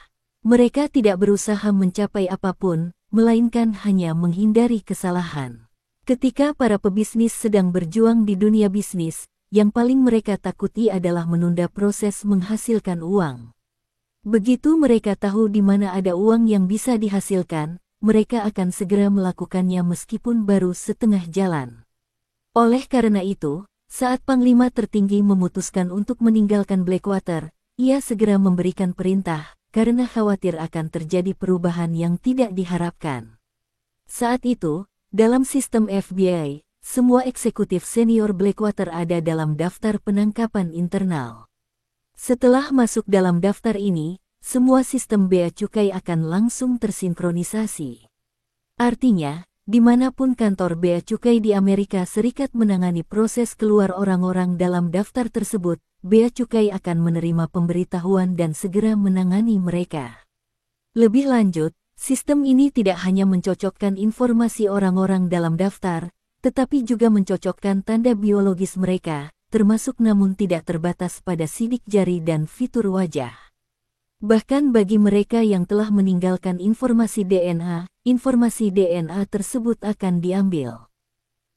Mereka tidak berusaha mencapai apapun, melainkan hanya menghindari kesalahan. Ketika para pebisnis sedang berjuang di dunia bisnis, yang paling mereka takuti adalah menunda proses menghasilkan uang. Begitu mereka tahu di mana ada uang yang bisa dihasilkan, mereka akan segera melakukannya meskipun baru setengah jalan. Oleh karena itu, saat Panglima tertinggi memutuskan untuk meninggalkan Blackwater, ia segera memberikan perintah, karena khawatir akan terjadi perubahan yang tidak diharapkan. Saat itu, dalam sistem FBI, semua eksekutif senior Blackwater ada dalam daftar penangkapan internal. Setelah masuk dalam daftar ini, semua sistem bea cukai akan langsung tersinkronisasi. Artinya, dimanapun kantor bea cukai di Amerika Serikat menangani proses keluar orang-orang dalam daftar tersebut, bea cukai akan menerima pemberitahuan dan segera menangani mereka. Lebih lanjut, sistem ini tidak hanya mencocokkan informasi orang-orang dalam daftar, tetapi juga mencocokkan tanda biologis mereka, termasuk namun tidak terbatas pada sidik jari dan fitur wajah. Bahkan bagi mereka yang telah meninggalkan informasi DNA tersebut akan diambil.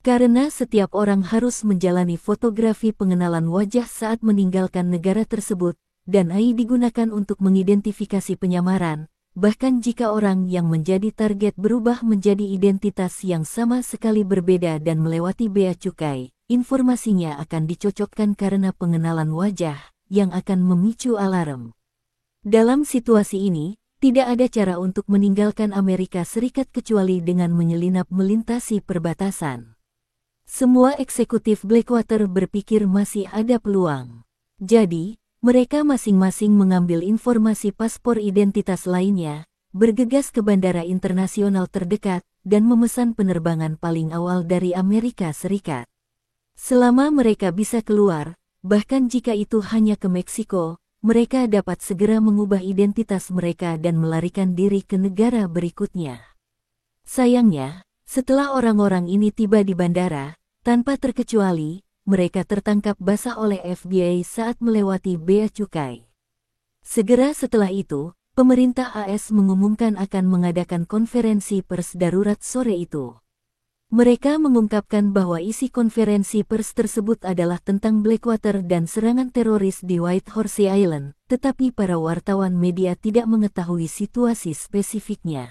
Karena setiap orang harus menjalani fotografi pengenalan wajah saat meninggalkan negara tersebut, dan AI digunakan untuk mengidentifikasi penyamaran, bahkan jika orang yang menjadi target berubah menjadi identitas yang sama sekali berbeda dan melewati bea cukai, informasinya akan dicocokkan karena pengenalan wajah, yang akan memicu alarm. Dalam situasi ini, tidak ada cara untuk meninggalkan Amerika Serikat kecuali dengan menyelinap melintasi perbatasan. Semua eksekutif Blackwater berpikir masih ada peluang. Jadi, mereka masing-masing mengambil informasi paspor identitas lainnya, bergegas ke bandara internasional terdekat, dan memesan penerbangan paling awal dari Amerika Serikat. Selama mereka bisa keluar, bahkan jika itu hanya ke Meksiko, mereka dapat segera mengubah identitas mereka dan melarikan diri ke negara berikutnya. Sayangnya, setelah orang-orang ini tiba di bandara, tanpa terkecuali, mereka tertangkap basah oleh FBI saat melewati bea cukai. Segera setelah itu, pemerintah AS mengumumkan akan mengadakan konferensi pers darurat sore itu. Mereka mengungkapkan bahwa isi konferensi pers tersebut adalah tentang Blackwater dan serangan teroris di White Horse Island, tetapi para wartawan media tidak mengetahui situasi spesifiknya.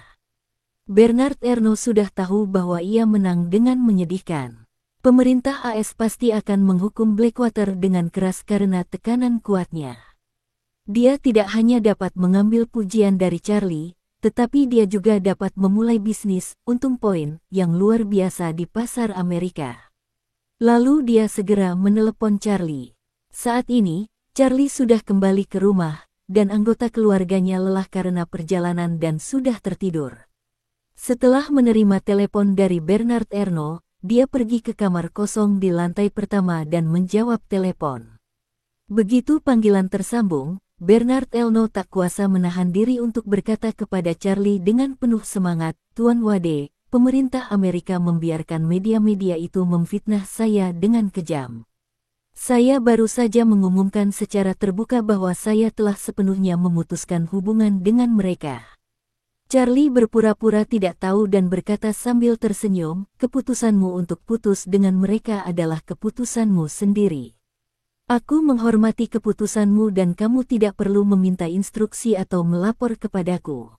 Bernard Arnault sudah tahu bahwa ia menang dengan menyedihkan. Pemerintah AS pasti akan menghukum Blackwater dengan keras karena tekanan kuatnya. Dia tidak hanya dapat mengambil pujian dari Charlie, tetapi dia juga dapat memulai bisnis untung poin yang luar biasa di pasar Amerika. Lalu dia segera menelepon Charlie. Saat ini, Charlie sudah kembali ke rumah, dan anggota keluarganya lelah karena perjalanan dan sudah tertidur. Setelah menerima telepon dari Bernard Arnault, dia pergi ke kamar kosong di lantai pertama dan menjawab telepon. Begitu panggilan tersambung, Bernard Elno tak kuasa menahan diri untuk berkata kepada Charlie dengan penuh semangat, "Tuan Wade, pemerintah Amerika membiarkan media-media itu memfitnah saya dengan kejam. Saya baru saja mengumumkan secara terbuka bahwa saya telah sepenuhnya memutuskan hubungan dengan mereka." Charlie berpura-pura tidak tahu dan berkata sambil tersenyum, "Keputusanmu untuk putus dengan mereka adalah keputusanmu sendiri. Aku menghormati keputusanmu dan kamu tidak perlu meminta instruksi atau melapor kepadaku."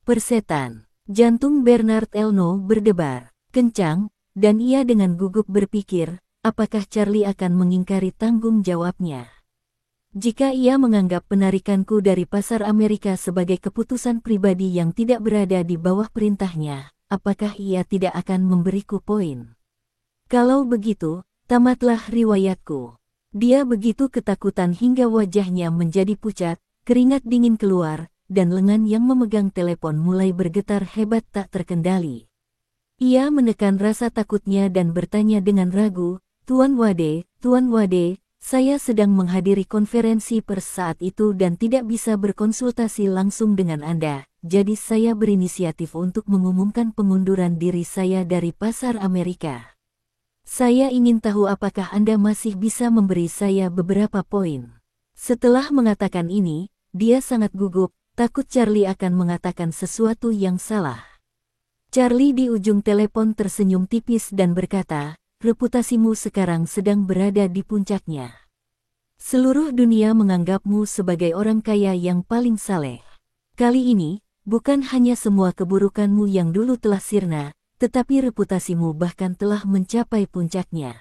Persetan. Jantung Bernard Elno berdebar kencang, dan ia dengan gugup berpikir, apakah Charlie akan mengingkari tanggung jawabnya? Jika ia menganggap penarikanku dari pasar Amerika sebagai keputusan pribadi yang tidak berada di bawah perintahnya, apakah ia tidak akan memberiku poin? Kalau begitu, tamatlah riwayatku. Dia begitu ketakutan hingga wajahnya menjadi pucat, keringat dingin keluar, dan lengan yang memegang telepon mulai bergetar hebat tak terkendali. Ia menekan rasa takutnya dan bertanya dengan ragu, Tuan Wade, saya sedang menghadiri konferensi pers saat itu dan tidak bisa berkonsultasi langsung dengan Anda, jadi saya berinisiatif untuk mengumumkan pengunduran diri saya dari pasar Amerika. Saya ingin tahu apakah Anda masih bisa memberi saya beberapa poin." Setelah mengatakan ini, dia sangat gugup, takut Charlie akan mengatakan sesuatu yang salah. Charlie di ujung telepon tersenyum tipis dan berkata, "Reputasimu sekarang sedang berada di puncaknya. Seluruh dunia menganggapmu sebagai orang kaya yang paling saleh. Kali ini, bukan hanya semua keburukanmu yang dulu telah sirna, tetapi reputasimu bahkan telah mencapai puncaknya.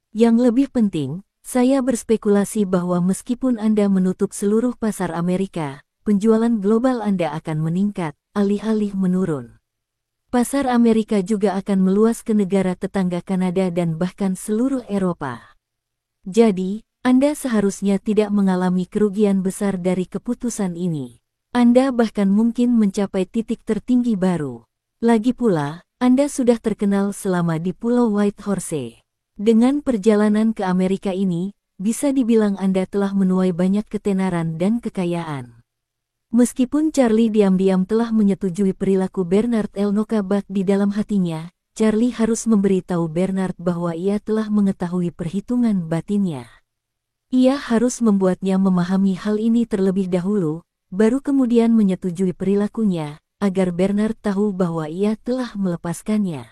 Yang lebih penting, saya berspekulasi bahwa meskipun Anda menutup seluruh pasar Amerika, penjualan global Anda akan meningkat, alih-alih menurun. Pasar Amerika juga akan meluas ke negara tetangga Kanada dan bahkan seluruh Eropa. Jadi, Anda seharusnya tidak mengalami kerugian besar dari keputusan ini. Anda bahkan mungkin mencapai titik tertinggi baru. Lagi pula, Anda sudah terkenal selama di Pulau Whitehorse. Dengan perjalanan ke Amerika ini, bisa dibilang Anda telah menuai banyak ketenaran dan kekayaan." Meskipun Charlie diam-diam telah menyetujui perilaku Bernard Elno Kabak di dalam hatinya, Charlie harus memberitahu Bernard bahwa ia telah mengetahui perhitungan batinnya. Ia harus membuatnya memahami hal ini terlebih dahulu, baru kemudian menyetujui perilakunya, agar Bernard tahu bahwa ia telah melepaskannya.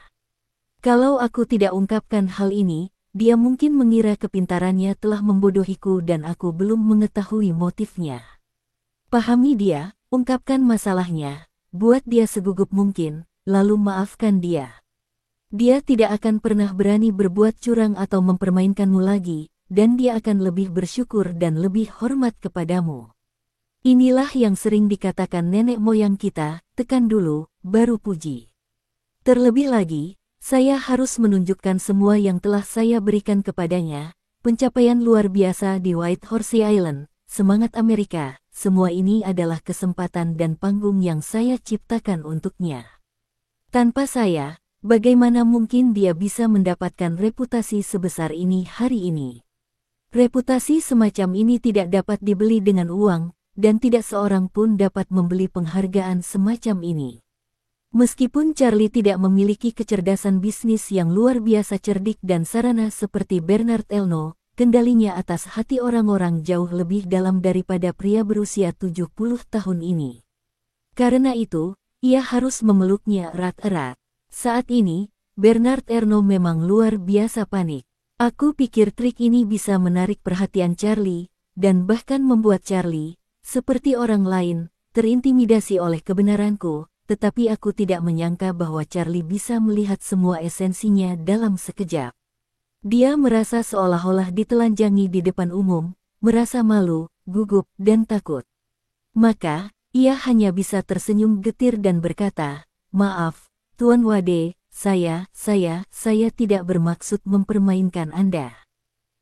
Kalau aku tidak ungkapkan hal ini, dia mungkin mengira kepintarannya telah membodohiku dan aku belum mengetahui motifnya. Pahami dia, ungkapkan masalahnya, buat dia segugup mungkin, lalu maafkan dia. Dia tidak akan pernah berani berbuat curang atau mempermainkanmu lagi, dan dia akan lebih bersyukur dan lebih hormat kepadamu. Inilah yang sering dikatakan nenek moyang kita, tekan dulu, baru puji. Terlebih lagi, saya harus menunjukkan semua yang telah saya berikan kepadanya, pencapaian luar biasa di Whitehorse Island, semangat Amerika, semua ini adalah kesempatan dan panggung yang saya ciptakan untuknya. Tanpa saya, bagaimana mungkin dia bisa mendapatkan reputasi sebesar ini hari ini? Reputasi semacam ini tidak dapat dibeli dengan uang, dan tidak seorang pun dapat membeli penghargaan semacam ini. Meskipun Charlie tidak memiliki kecerdasan bisnis yang luar biasa cerdik dan sarana seperti Bernard Elno, kendalinya atas hati orang-orang jauh lebih dalam daripada pria berusia 70 tahun ini. Karena itu, ia harus memeluknya erat-erat. Saat ini, Bernard Elno memang luar biasa panik. Aku pikir trik ini bisa menarik perhatian Charlie, dan bahkan membuat Charlie, seperti orang lain, terintimidasi oleh kebenaranku, tetapi aku tidak menyangka bahwa Charlie bisa melihat semua esensinya dalam sekejap. Dia merasa seolah-olah ditelanjangi di depan umum, merasa malu, gugup, dan takut. Maka, ia hanya bisa tersenyum getir dan berkata, "Maaf, Tuan Wade, saya tidak bermaksud mempermainkan Anda.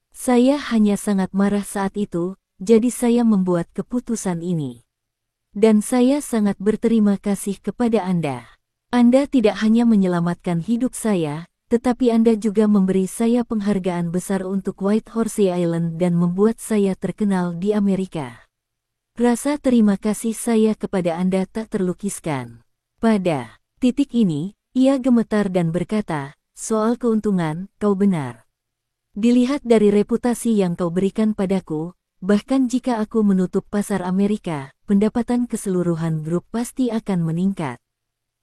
Saya hanya sangat marah saat itu, jadi saya membuat keputusan ini. Dan saya sangat berterima kasih kepada Anda. Anda tidak hanya menyelamatkan hidup saya, tetapi Anda juga memberi saya penghargaan besar untuk Whitehorse Island dan membuat saya terkenal di Amerika. Rasa terima kasih saya kepada Anda tak terlukiskan. Pada titik ini, ia gemetar dan berkata, soal keuntungan, kau benar. Dilihat dari reputasi yang kau berikan padaku, bahkan jika aku menutup pasar Amerika, pendapatan keseluruhan grup pasti akan meningkat.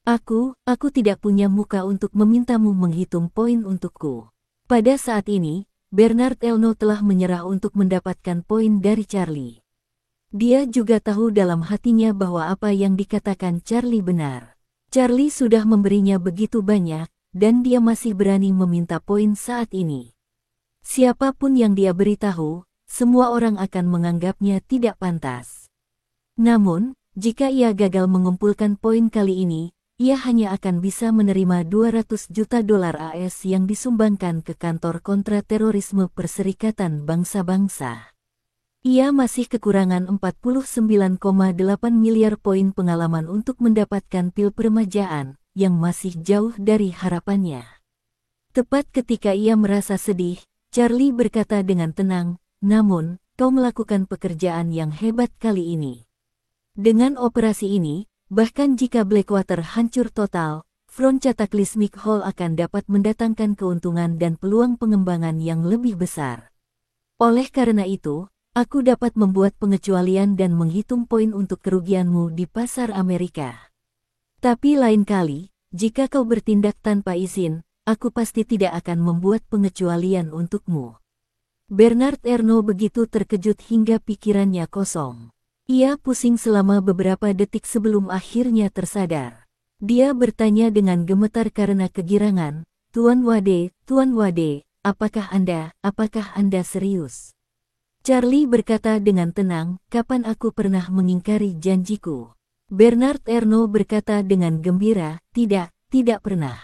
Aku tidak punya muka untuk memintamu menghitung poin untukku. Pada saat ini, Bernard Elno telah menyerah untuk mendapatkan poin dari Charlie. Dia juga tahu dalam hatinya bahwa apa yang dikatakan Charlie benar. Charlie sudah memberinya begitu banyak, dan dia masih berani meminta poin saat ini. Siapapun yang dia beritahu, semua orang akan menganggapnya tidak pantas. Namun, jika ia gagal mengumpulkan poin kali ini, ia hanya akan bisa menerima 200 juta dolar AS yang disumbangkan ke kantor kontra terorisme Perserikatan Bangsa-Bangsa. Ia masih kekurangan 49,8 miliar poin pengalaman untuk mendapatkan pil permajaan, yang masih jauh dari harapannya. Tepat ketika ia merasa sedih, Charlie berkata dengan tenang, namun, kau melakukan pekerjaan yang hebat kali ini. Dengan operasi ini, bahkan jika Blackwater hancur total, Front Cataclysmic Hall akan dapat mendatangkan keuntungan dan peluang pengembangan yang lebih besar. Oleh karena itu, aku dapat membuat pengecualian dan menghitung poin untuk kerugianmu di pasar Amerika. Tapi lain kali, jika kau bertindak tanpa izin, aku pasti tidak akan membuat pengecualian untukmu. Bernard Erno begitu terkejut hingga pikirannya kosong. Ia pusing selama beberapa detik sebelum akhirnya tersadar. Dia bertanya dengan gemetar karena kegirangan, Tuan Wade, apakah Anda serius? Charlie berkata dengan tenang, kapan aku pernah mengingkari janjiku? Bernard Erno berkata dengan gembira, tidak pernah.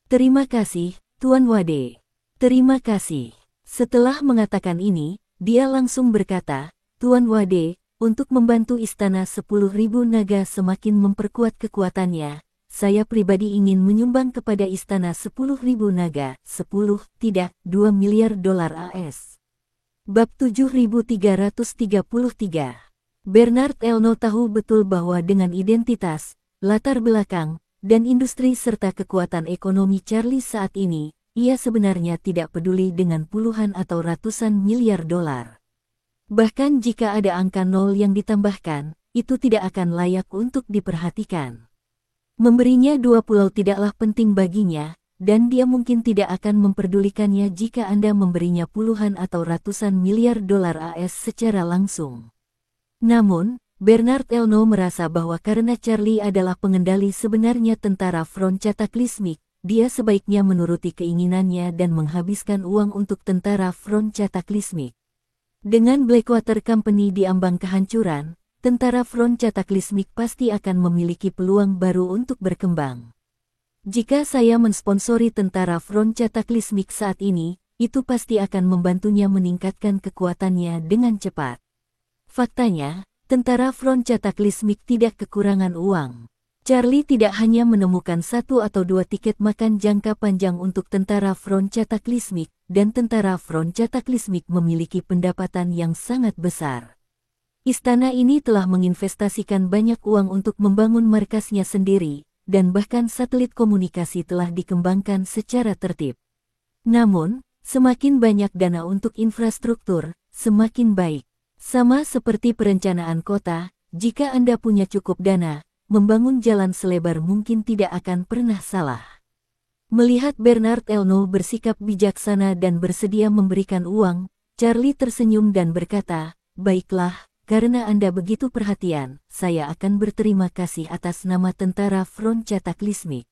Terima kasih, Tuan Wade. Terima kasih. Setelah mengatakan ini, dia langsung berkata, Tuan Wade, untuk membantu Istana 10.000 Naga semakin memperkuat kekuatannya, saya pribadi ingin menyumbang kepada Istana 10.000 Naga, 2 miliar dolar AS. Bab 7333. Bernard Elno tahu betul bahwa dengan identitas, latar belakang, dan industri serta kekuatan ekonomi Charlie saat ini, ia sebenarnya tidak peduli dengan puluhan atau ratusan miliar dolar. Bahkan jika ada angka 0 yang ditambahkan, itu tidak akan layak untuk diperhatikan. Memberinya 2 pulau tidaklah penting baginya, dan dia mungkin tidak akan memperdulikannya jika Anda memberinya puluhan atau ratusan miliar dolar AS secara langsung. Namun, Bernard Elno merasa bahwa karena Charlie adalah pengendali sebenarnya tentara Front Cataclysmic, dia sebaiknya menuruti keinginannya dan menghabiskan uang untuk tentara Front Cataclysmic. Dengan Blackwater Company di ambang kehancuran, tentara Front Cataclysmic pasti akan memiliki peluang baru untuk berkembang. Jika saya mensponsori tentara Front Cataclysmic saat ini, itu pasti akan membantunya meningkatkan kekuatannya dengan cepat. Faktanya, tentara Front Cataclysmic tidak kekurangan uang. Charlie tidak hanya menemukan 1 atau 2 tiket makan jangka panjang untuk tentara Front Cataclysmic, dan tentara Front Cataclysmic memiliki pendapatan yang sangat besar. Istana ini telah menginvestasikan banyak uang untuk membangun markasnya sendiri, dan bahkan satelit komunikasi telah dikembangkan secara tertib. Namun, semakin banyak dana untuk infrastruktur, semakin baik. Sama seperti perencanaan kota, jika Anda punya cukup dana, membangun jalan selebar mungkin tidak akan pernah salah. Melihat Bernard Elno bersikap bijaksana dan bersedia memberikan uang, Charlie tersenyum dan berkata, baiklah, karena Anda begitu perhatian, saya akan berterima kasih atas nama tentara Front Cataclysmic.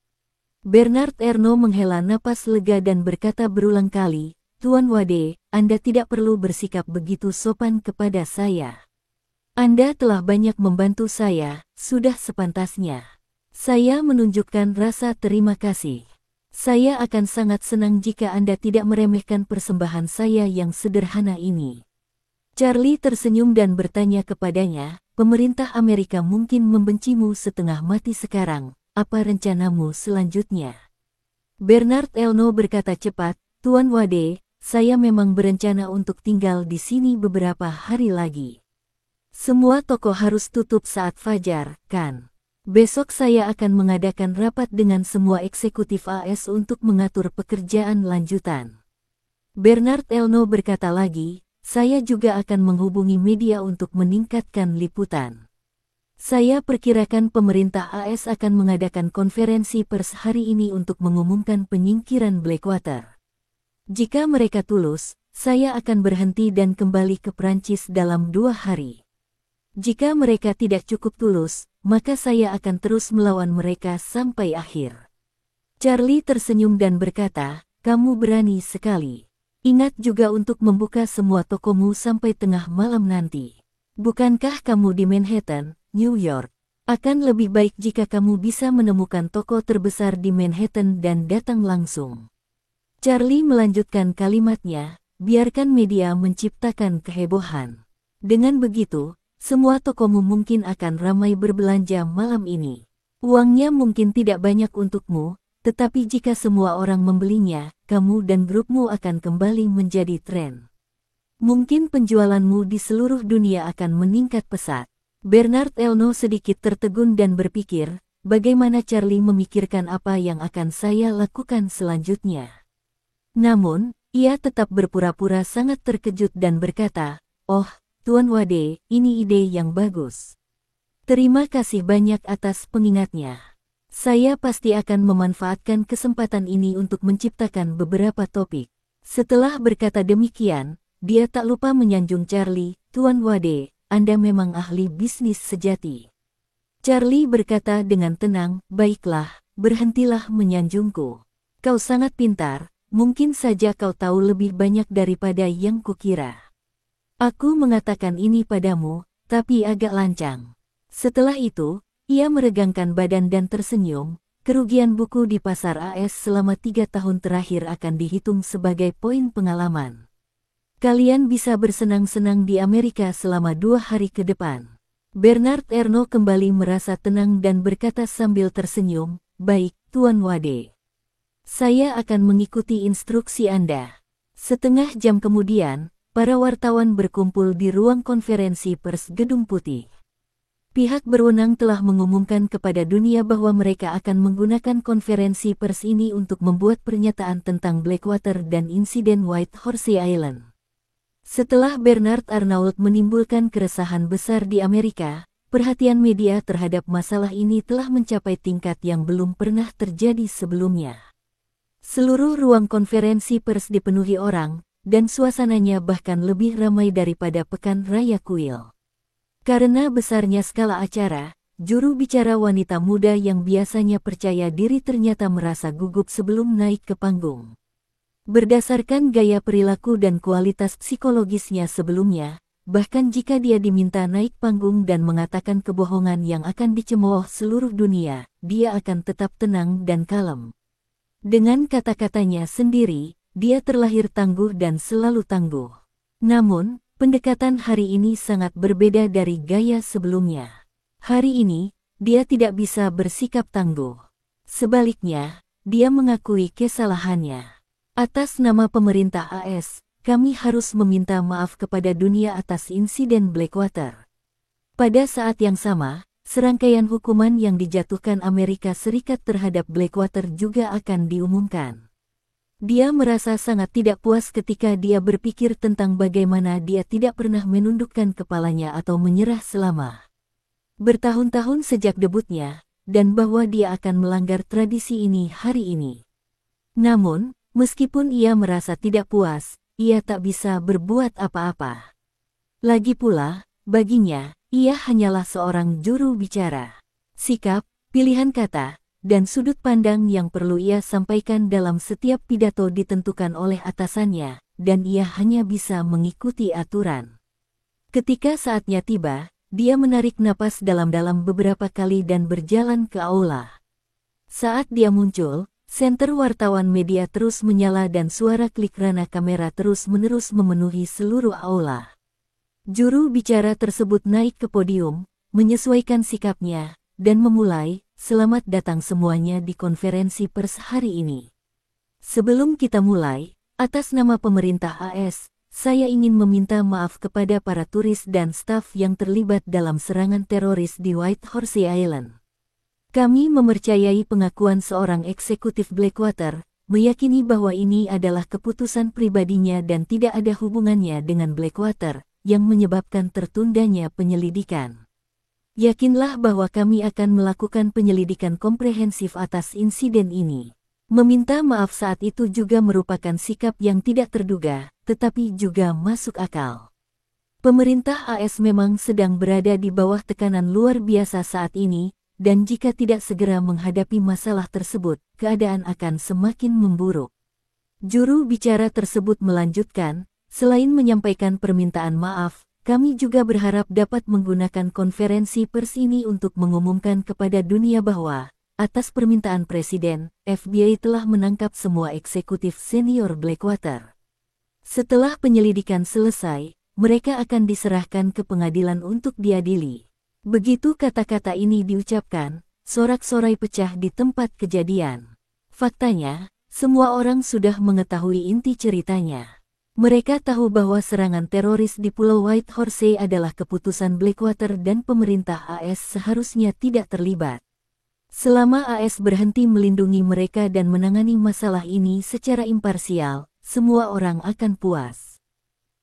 Bernard Elno menghela napas lega dan berkata berulang kali, Tuan Wade, Anda tidak perlu bersikap begitu sopan kepada saya. Anda telah banyak membantu saya, sudah sepantasnya. Saya menunjukkan rasa terima kasih. Saya akan sangat senang jika Anda tidak meremehkan persembahan saya yang sederhana ini. Charlie tersenyum dan bertanya kepadanya, pemerintah Amerika mungkin membencimu setengah mati sekarang, apa rencanamu selanjutnya? Bernard Elno berkata cepat, Tuan Wade, saya memang berencana untuk tinggal di sini beberapa hari lagi. Semua toko harus tutup saat fajar, kan? Besok saya akan mengadakan rapat dengan semua eksekutif AS untuk mengatur pekerjaan lanjutan. Bernard Elno berkata lagi, saya juga akan menghubungi media untuk meningkatkan liputan. Saya perkirakan pemerintah AS akan mengadakan konferensi pers hari ini untuk mengumumkan penyingkiran Blackwater. Jika mereka tulus, saya akan berhenti dan kembali ke Prancis dalam 2 hari. Jika mereka tidak cukup tulus, maka saya akan terus melawan mereka sampai akhir. Charlie tersenyum dan berkata, kamu berani sekali. Ingat juga untuk membuka semua tokomu sampai tengah malam nanti. Bukankah kamu di Manhattan, New York? Akan lebih baik jika kamu bisa menemukan toko terbesar di Manhattan dan datang langsung. Charlie melanjutkan kalimatnya, biarkan media menciptakan kehebohan. Dengan begitu, semua tokomu mungkin akan ramai berbelanja malam ini. Uangnya mungkin tidak banyak untukmu, tetapi jika semua orang membelinya, kamu dan grupmu akan kembali menjadi tren. Mungkin penjualanmu di seluruh dunia akan meningkat pesat. Bernard Elno sedikit tertegun dan berpikir, bagaimana Charlie memikirkan apa yang akan saya lakukan selanjutnya. Namun, ia tetap berpura-pura sangat terkejut dan berkata, oh, Tuan Wade, ini ide yang bagus. Terima kasih banyak atas pengingatnya. Saya pasti akan memanfaatkan kesempatan ini untuk menciptakan beberapa topik. Setelah berkata demikian, dia tak lupa menyanjung Charlie, Tuan Wade, Anda memang ahli bisnis sejati. Charlie berkata dengan tenang, baiklah, berhentilah menyanjungku. Kau sangat pintar, mungkin saja kau tahu lebih banyak daripada yang kukira. Aku mengatakan ini padamu, tapi agak lancang. Setelah itu, ia meregangkan badan dan tersenyum. Kerugian buku di pasar AS selama 3 tahun terakhir akan dihitung sebagai poin pengalaman. Kalian bisa bersenang-senang di Amerika selama 2 hari ke depan. Bernard Elno kembali merasa tenang dan berkata sambil tersenyum, baik, Tuan Wade. Saya akan mengikuti instruksi Anda. Setengah jam kemudian, para wartawan berkumpul di ruang konferensi pers Gedung Putih. Pihak berwenang telah mengumumkan kepada dunia bahwa mereka akan menggunakan konferensi pers ini untuk membuat pernyataan tentang Blackwater dan insiden White Horse Island. Setelah Bernard Arnault menimbulkan keresahan besar di Amerika, perhatian media terhadap masalah ini telah mencapai tingkat yang belum pernah terjadi sebelumnya. Seluruh ruang konferensi pers dipenuhi orang, dan suasananya bahkan lebih ramai daripada Pekan Raya Kuil. Karena besarnya skala acara, juru bicara wanita muda yang biasanya percaya diri ternyata merasa gugup sebelum naik ke panggung. Berdasarkan gaya perilaku dan kualitas psikologisnya sebelumnya, bahkan jika dia diminta naik panggung dan mengatakan kebohongan yang akan dicemooh seluruh dunia, dia akan tetap tenang dan kalem. Dengan kata-katanya sendiri, dia terlahir tangguh dan selalu tangguh. Namun, pendekatan hari ini sangat berbeda dari gaya sebelumnya. Hari ini, dia tidak bisa bersikap tangguh. Sebaliknya, dia mengakui kesalahannya. Atas nama pemerintah AS, kami harus meminta maaf kepada dunia atas insiden Blackwater. Pada saat yang sama, serangkaian hukuman yang dijatuhkan Amerika Serikat terhadap Blackwater juga akan diumumkan. Dia merasa sangat tidak puas ketika dia berpikir tentang bagaimana dia tidak pernah menundukkan kepalanya atau menyerah selama bertahun-tahun sejak debutnya, dan bahwa dia akan melanggar tradisi ini hari ini. Namun, meskipun ia merasa tidak puas, ia tak bisa berbuat apa-apa. Lagi pula, baginya, ia hanyalah seorang juru bicara. Sikap, pilihan kata, dan sudut pandang yang perlu ia sampaikan dalam setiap pidato ditentukan oleh atasannya, dan ia hanya bisa mengikuti aturan. Ketika saatnya tiba, dia menarik napas dalam-dalam beberapa kali dan berjalan ke aula. Saat dia muncul, senter wartawan media terus menyala dan suara klik rana kamera terus-menerus memenuhi seluruh aula. Juru bicara tersebut naik ke podium, menyesuaikan sikapnya, dan memulai, selamat datang semuanya di konferensi pers hari ini. Sebelum kita mulai, atas nama pemerintah AS, saya ingin meminta maaf kepada para turis dan staf yang terlibat dalam serangan teroris di White Horse Island. Kami mempercayai pengakuan seorang eksekutif Blackwater, meyakini bahwa ini adalah keputusan pribadinya dan tidak ada hubungannya dengan Blackwater, yang menyebabkan tertundanya penyelidikan. Yakinlah bahwa kami akan melakukan penyelidikan komprehensif atas insiden ini. Meminta maaf saat itu juga merupakan sikap yang tidak terduga, tetapi juga masuk akal. Pemerintah AS memang sedang berada di bawah tekanan luar biasa saat ini, dan jika tidak segera menghadapi masalah tersebut, keadaan akan semakin memburuk. Juru bicara tersebut melanjutkan, selain menyampaikan permintaan maaf, kami juga berharap dapat menggunakan konferensi pers ini untuk mengumumkan kepada dunia bahwa, atas permintaan Presiden, FBI telah menangkap semua eksekutif senior Blackwater. Setelah penyelidikan selesai, mereka akan diserahkan ke pengadilan untuk diadili. Begitu kata-kata ini diucapkan, sorak-sorai pecah di tempat kejadian. Faktanya, semua orang sudah mengetahui inti ceritanya. Mereka tahu bahwa serangan teroris di Pulau White Horse adalah keputusan Blackwater dan pemerintah AS seharusnya tidak terlibat. Selama AS berhenti melindungi mereka dan menangani masalah ini secara imparsial, semua orang akan puas.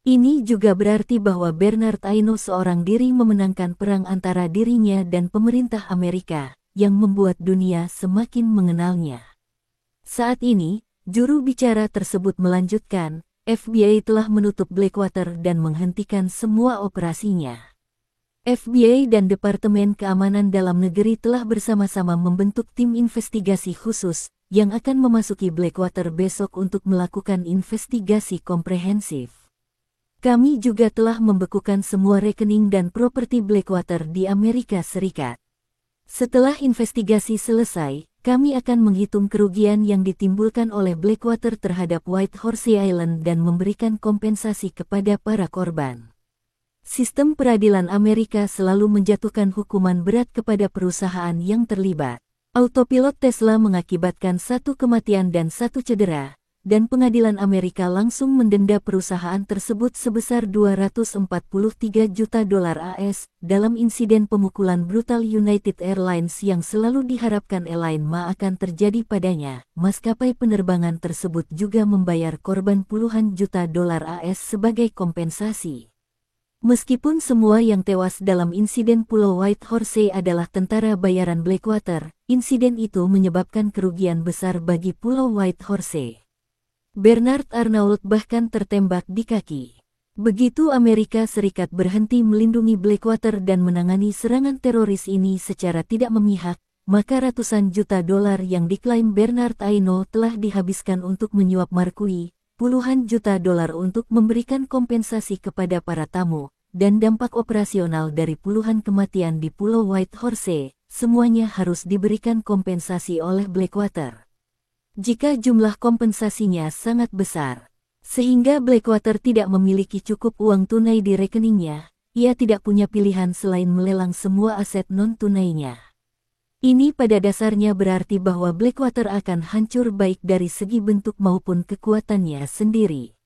Ini juga berarti bahwa Bernard Aino seorang diri memenangkan perang antara dirinya dan pemerintah Amerika, yang membuat dunia semakin mengenalnya. Saat ini, juru bicara tersebut melanjutkan, FBI telah menutup Blackwater dan menghentikan semua operasinya. FBI dan Departemen Keamanan Dalam Negeri telah bersama-sama membentuk tim investigasi khusus yang akan memasuki Blackwater besok untuk melakukan investigasi komprehensif. Kami juga telah membekukan semua rekening dan properti Blackwater di Amerika Serikat. Setelah investigasi selesai, kami akan menghitung kerugian yang ditimbulkan oleh Blackwater terhadap White Horse Island dan memberikan kompensasi kepada para korban. Sistem peradilan Amerika selalu menjatuhkan hukuman berat kepada perusahaan yang terlibat. Autopilot Tesla mengakibatkan 1 kematian dan 1 cedera, dan pengadilan Amerika langsung mendenda perusahaan tersebut sebesar $243 juta AS dalam insiden pemukulan brutal United Airlines yang selalu diharapkan airline Ma akan terjadi padanya. Maskapai penerbangan tersebut juga membayar korban puluhan juta dolar AS sebagai kompensasi. Meskipun semua yang tewas dalam insiden Pulau White Horse adalah tentara bayaran Blackwater, insiden itu menyebabkan kerugian besar bagi Pulau White Horse. Bernard Arnault bahkan tertembak di kaki. Begitu Amerika Serikat berhenti melindungi Blackwater dan menangani serangan teroris ini secara tidak memihak, maka ratusan juta dolar yang diklaim Bernard Aino telah dihabiskan untuk menyuap Marquis, puluhan juta dolar untuk memberikan kompensasi kepada para tamu, dan dampak operasional dari puluhan kematian di Pulau White Horse, semuanya harus diberikan kompensasi oleh Blackwater. Jika jumlah kompensasinya sangat besar, sehingga Blackwater tidak memiliki cukup uang tunai di rekeningnya, ia tidak punya pilihan selain melelang semua aset non-tunainya. Ini pada dasarnya berarti bahwa Blackwater akan hancur baik dari segi bentuk maupun kekuatannya sendiri.